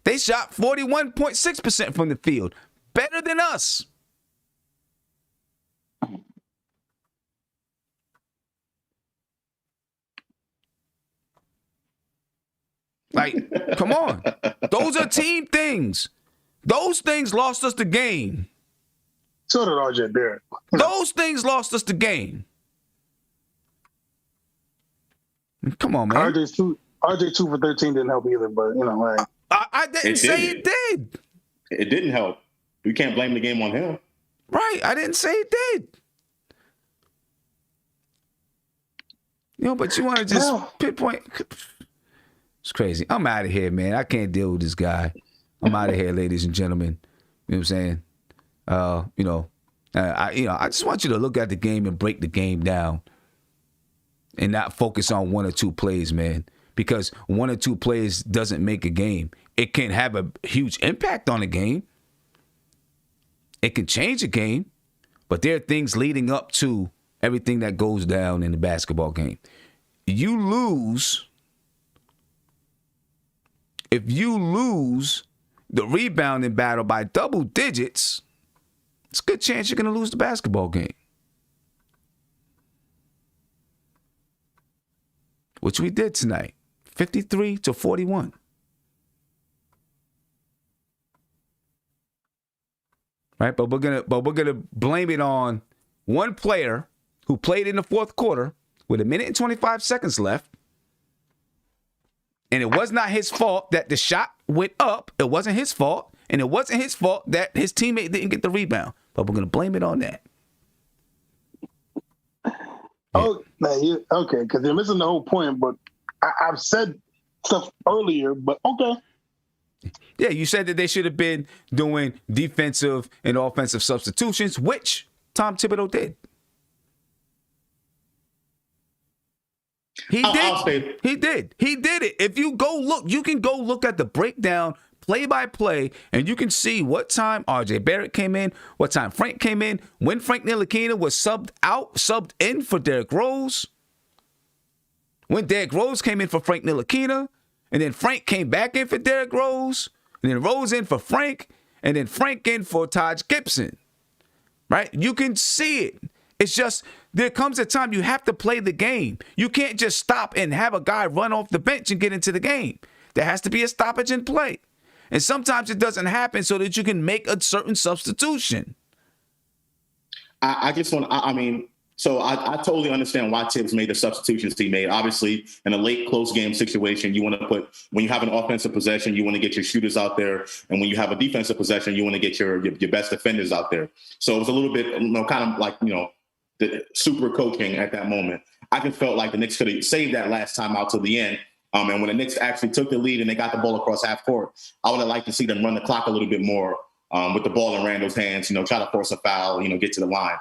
They shot 41.6% from the field. Better than us. Like, come on. Those are team things. Those things lost us the game.
So did RJ Barrett.
Those things lost us the game. Come on, man.
RJ 2 for 13 didn't help either, but like
I didn't say it did.
It didn't help. We can't blame the game on him.
Right. I didn't say it did. But you want to just pinpoint. It's crazy. I'm out of here, man. I can't deal with this guy. I'm out of here, ladies and gentlemen. You know what I'm saying? I just want you to look at the game and break the game down and not focus on one or two plays, man. Because one or two plays doesn't make a game. It can have a huge impact on a game. It can change a game, but there are things leading up to everything that goes down in the basketball game. If you lose the rebounding battle by double digits, it's a good chance you're going to lose the basketball game. Which we did tonight, 53-41. Right, but we're gonna blame it on one player who played in the fourth quarter with 1 minute and 25 seconds left. And it was not his fault that the shot went up. It wasn't his fault. And it wasn't his fault that his teammate didn't get the rebound. But we're going to blame it on that.
Oh, man, okay, because you're missing the whole point. But I've said stuff earlier, but okay.
Yeah, you said that they should have been doing defensive and offensive substitutions, which Tom Thibodeau did. He did it. If you go look, you can go look at the breakdown play by play, and you can see what time RJ Barrett came in, what time Frank came in, when Frank Ntilikina was subbed in for Derrick Rose, when Derrick Rose came in for Frank Ntilikina, and then Frank came back in for Derrick Rose, and then Rose in for Frank, and then Frank in for Taj Gibson. Right? You can see it. It's just there comes a time you have to play the game. You can't just stop and have a guy run off the bench and get into the game. There has to be a stoppage in play. And sometimes it doesn't happen so that you can make a certain substitution.
I totally understand why Tibbs made the substitutions he made. Obviously, in a late close game situation, you want to when you have an offensive possession, you want to get your shooters out there. And when you have a defensive possession, you want to get your best defenders out there. So it was a little bit, kind of like, the super coaching at that moment. I just felt like the Knicks could have saved that last time out to the end. And when the Knicks actually took the lead and they got the ball across half court, I would have liked to see them run the clock a little bit more with the ball in Randall's hands, try to force a foul, get to the line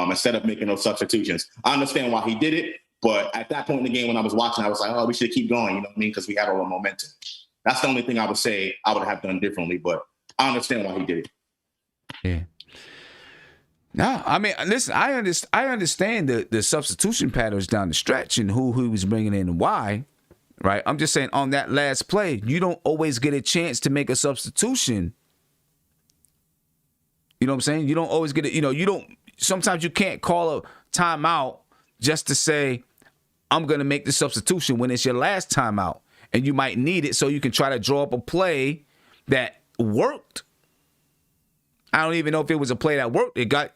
instead of making those substitutions. I understand why he did it, but at that point in the game when I was watching, I was like, oh, we should keep going, you know what I mean? Because we had all the momentum. That's the only thing I would say I would have done differently, but I understand why he did it.
Yeah. No, I mean, listen, I understand the substitution patterns down the stretch and who he was bringing in and why, right? I'm just saying on that last play, you don't always get a chance to make a substitution. You know what I'm saying? You don't always get it. Sometimes you can't call a timeout just to say, I'm going to make the substitution when it's your last timeout. And you might need it so you can try to draw up a play that worked. I don't even know if it was a play that worked. It got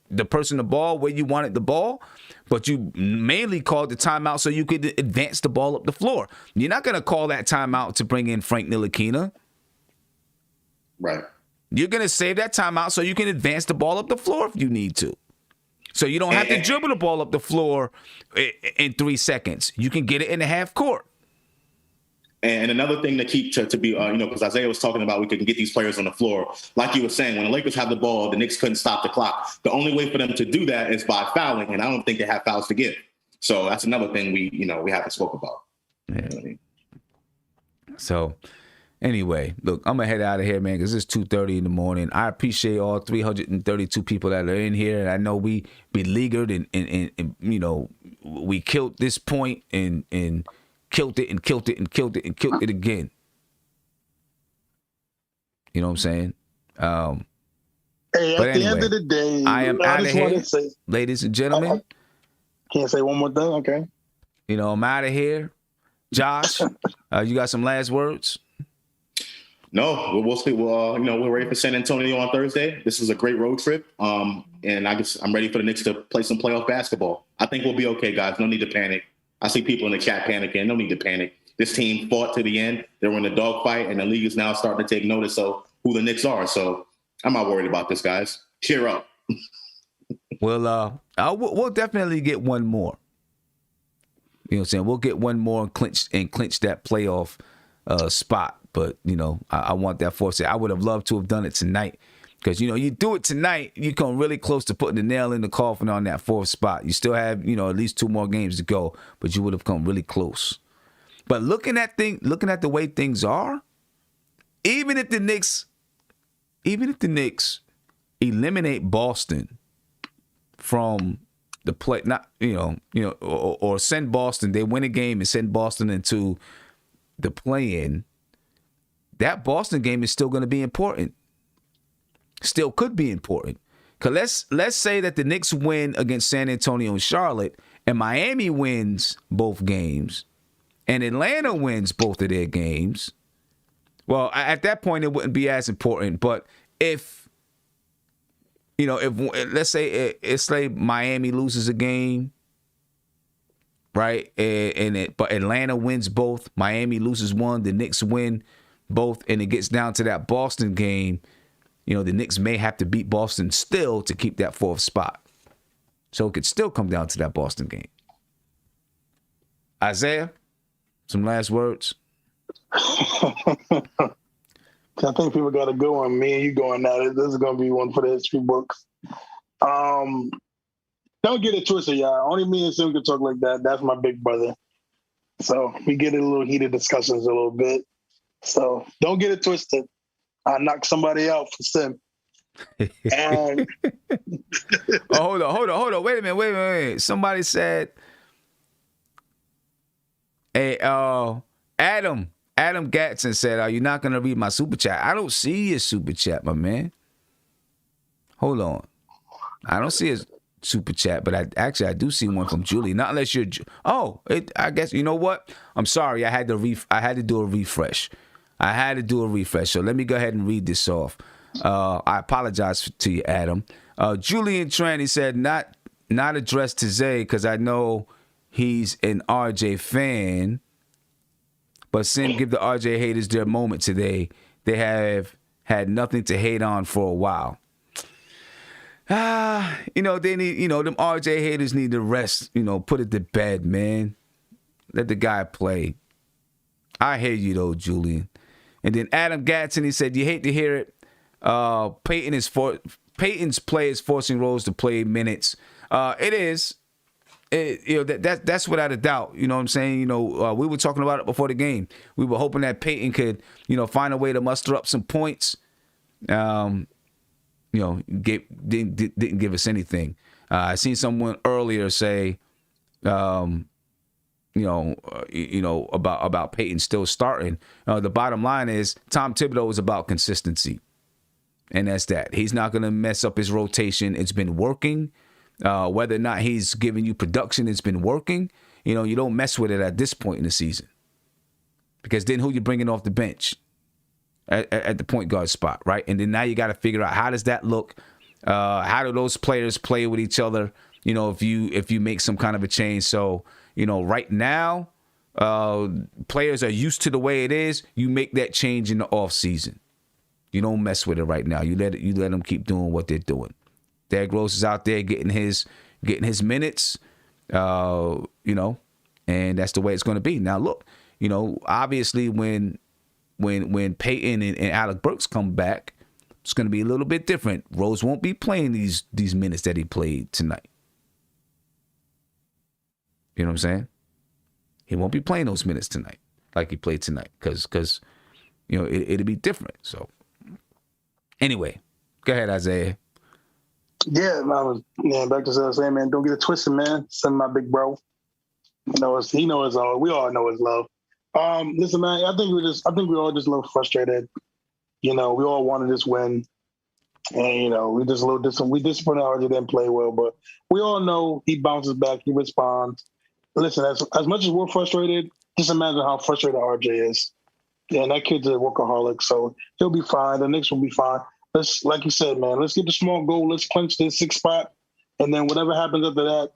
the person the ball where you wanted the ball, but you mainly called the timeout so you could advance the ball up the floor. You're not going to call that timeout to bring in Frank Ntilikina.
Right.
You're going to save that timeout so you can advance the ball up the floor if you need to. So you don't have to dribble the ball up the floor in 3 seconds. You can get it in the half court.
And another thing to keep to be, because Isaiah was talking about we can get these players on the floor. Like you were saying, when the Lakers have the ball, the Knicks couldn't stop the clock. The only way for them to do that is by fouling, and I don't think they have fouls to give. So that's another thing we haven't spoke about.
Yeah. So anyway, look, I'm gonna head out of here, man, because it's 2:30 in the morning. I appreciate all 332 people that are in here, and I know we beleaguered and we killed this point and killed it and killed it and killed it and killed it again. You know what I'm saying?
Hey, at the end of the day,
I am out of here,
say,
ladies and gentlemen.
Can't say one more thing, okay?
I'm out of here. Josh, you got some last words?
No, we'll see. We're ready for San Antonio on Thursday. This is a great road trip, and I'm ready for the Knicks to play some playoff basketball. I think we'll be okay, guys. No need to panic. I see people in the chat panicking. No need to panic. This team fought to the end. They were in a dogfight, and the league is now starting to take notice of who the Knicks are. So I'm not worried about this, guys. Cheer up.
Well, we'll definitely get one more. You know what I'm saying? We'll get one more and clinch that playoff spot. But, I want that fourth seed. I would have loved to have done it tonight. Because, you do it tonight, you come really close to putting the nail in the coffin on that fourth spot. You still have, at least 2 more games to go, but you would have come really close. But looking at the way things are, even if the Knicks eliminate Boston from the play, not or send Boston, they win a game and send Boston into the play-in, that Boston game is still going to be important. Still could be important. Because let's say that the Knicks win against San Antonio and Charlotte, and Miami wins both games, and Atlanta wins both of their games. Well, at that point, it wouldn't be as important. But if let's say Miami loses a game, right, but Atlanta wins both, Miami loses one, the Knicks win both, and it gets down to that Boston game, the Knicks may have to beat Boston still to keep that fourth spot. So it could still come down to that Boston game. Isaiah, some last words?
I think people got to go on me and you going at it. This is going to be one for the history books. Don't get it twisted, y'all. Only me and Sim can talk like that. That's my big brother. So we get in a little heated discussions a little bit. So don't get it twisted. I knock somebody out for Sim. And
hold on. Wait a minute. Somebody said, hey, Adam Gatson said, are you not going to read my super chat? I don't see your super chat, my man. Hold on. I don't see his super chat, but I do see one from Julie. Not unless you're. I guess you know what? I'm sorry. I had to do a refresh. So let me go ahead and read this off. I apologize to you, Adam. Julian Tran, he said not addressed to Zay because I know he's an RJ fan. But Sim, give the RJ haters their moment today. They have had nothing to hate on for a while. They need, them RJ haters need to rest, put it to bed, man. Let the guy play. I hear you, though, Julian. And then Adam Gatson, he said, you hate to hear it. Peyton's play is forcing Rose to play minutes. It is. That's without a doubt. You know what I'm saying? We were talking about it before the game. We were hoping that Peyton could, find a way to muster up some points. Didn't give us anything. I seen someone earlier say, about Peyton still starting. The bottom line is Tom Thibodeau is about consistency. And that's that. He's not going to mess up his rotation. It's been working. Whether or not he's giving you production, it's been working. You don't mess with it at this point in the season. Because then who you bringing off the bench at the point guard spot, right? And then now you got to figure out how does that look? How do those players play with each other? If you make some kind of a change. So, right now, players are used to the way it is. You make that change in the off season. You don't mess with it right now. You let them keep doing what they're doing. Derrick Rose is out there getting his minutes, and that's the way it's going to be. Now, look, obviously when Peyton and Alec Burks come back, it's going to be a little bit different. Rose won't be playing these minutes that he played tonight. You know what I'm saying? He won't be playing those minutes tonight like he played tonight because it'll be different. So anyway, go ahead, Isaiah.
Yeah, back to what I was saying, man. Don't get it twisted, man. Son, my big bro. He knows all. We all know his love. Listen, man. I think we all just a little frustrated. We all wanted this win, and we just a little disappointed. We disappointed RJ didn't play well, but we all know he bounces back. He responds. Listen, as much as we're frustrated, just imagine how frustrated RJ is. Yeah, and that kid's a workaholic, so he'll be fine. The Knicks will be fine. Let's, like you said, man, let's get the small goal. Let's clinch this 6th spot. And then whatever happens after that,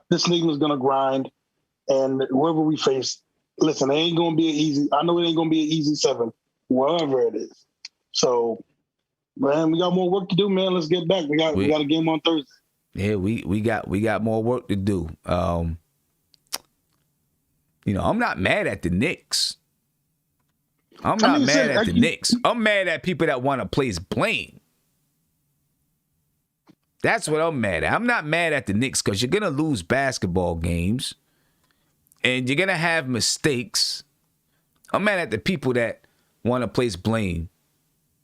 this league is going to grind. And whoever we face, listen, it ain't going to be I know it ain't going to be an easy 7, wherever it is. So, man, we got more work to do, man. Let's get back. We got a game on Thursday.
Yeah, we got more work to do. I'm not mad at the Knicks. I'm not mad at the Knicks. I'm mad at people that want to place blame. That's what I'm mad at. I'm not mad at the Knicks because you're going to lose basketball games and you're going to have mistakes. I'm mad at the people that want to place blame.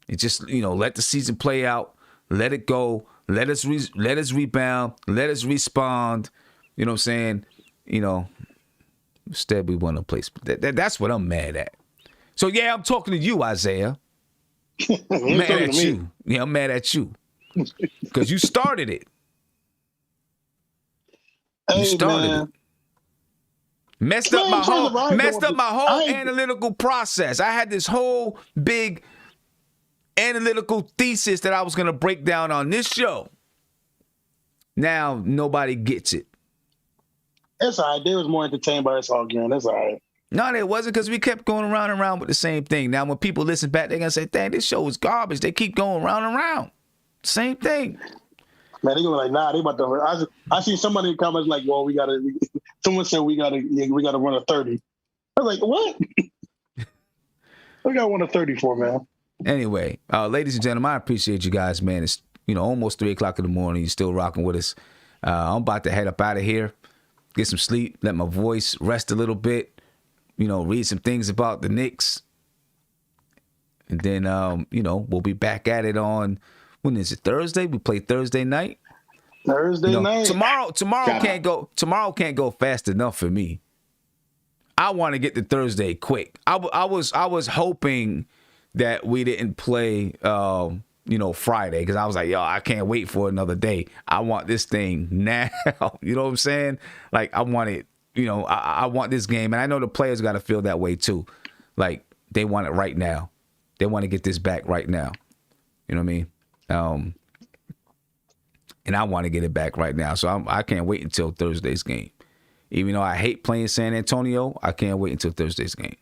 It just, let the season play out. Let it go. Let us rebound. Let us respond. You know what I'm saying? Instead we want to place. That's what I'm mad at. So, yeah, I'm talking to you, Isaiah. I'm mad at you. Yeah, I'm mad at you. Because you started it. You started it. Messed up my whole analytical process. I had this whole big analytical thesis that I was going to break down on this show. Now, nobody gets it.
That's all right. They was more entertained by us arguing. That's all right.
No, it wasn't because we kept going around and around with the same thing. Now, when people listen back, they're going to say, dang, this show is garbage. They keep going round and round. Same thing.
Man, they go like, nah, they about to. I see somebody in the comments like, well, someone said we gotta run a 30. I was like, what? We got to run a 30 for, man.
Anyway, ladies and gentlemen, I appreciate you guys, man. It's almost 3 o'clock in the morning. You're still rocking with us. I'm about to head up out of here, get some sleep, let my voice rest a little bit. Read some things about the Knicks. And then, we'll be back at it on, when is it, Thursday? We play Thursday night.
Thursday night.
Tomorrow can't go fast enough for me. I want to get to Thursday quick. I was hoping that we didn't play, Friday, because I was like, I can't wait for another day. I want this thing now. You know what I'm saying? Like, I want it. I want this game, and I know the players got to feel that way too. Like, they want it right now. They want to get this back right now. You know what I mean? And I want to get it back right now. So I can't wait until Thursday's game. Even though I hate playing San Antonio, I can't wait until Thursday's game.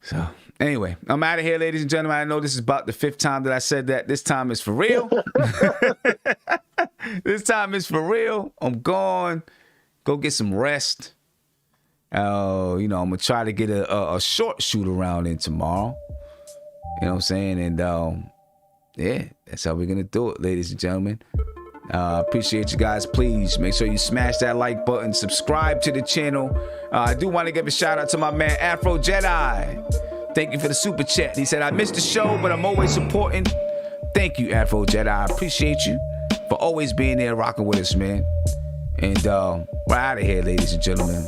So, anyway, I'm out of here, ladies and gentlemen. I know this is about the 5th time that I said that. This time is for real. This time is for real. I'm gone. Go get some rest. I'm going to try to get a short shoot around in tomorrow. You know what I'm saying? And, yeah, that's how we're going to do it, ladies and gentlemen. Appreciate you guys. Please make sure you smash that like button. Subscribe to the channel. I do want to give a shout out to my man Afro Jedi. Thank you for the super chat. He said, I missed the show, but I'm always supporting. Thank you, Afro Jedi. I appreciate you for always being there rocking with us, man. And we're out of here, ladies and gentlemen.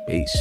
Peace.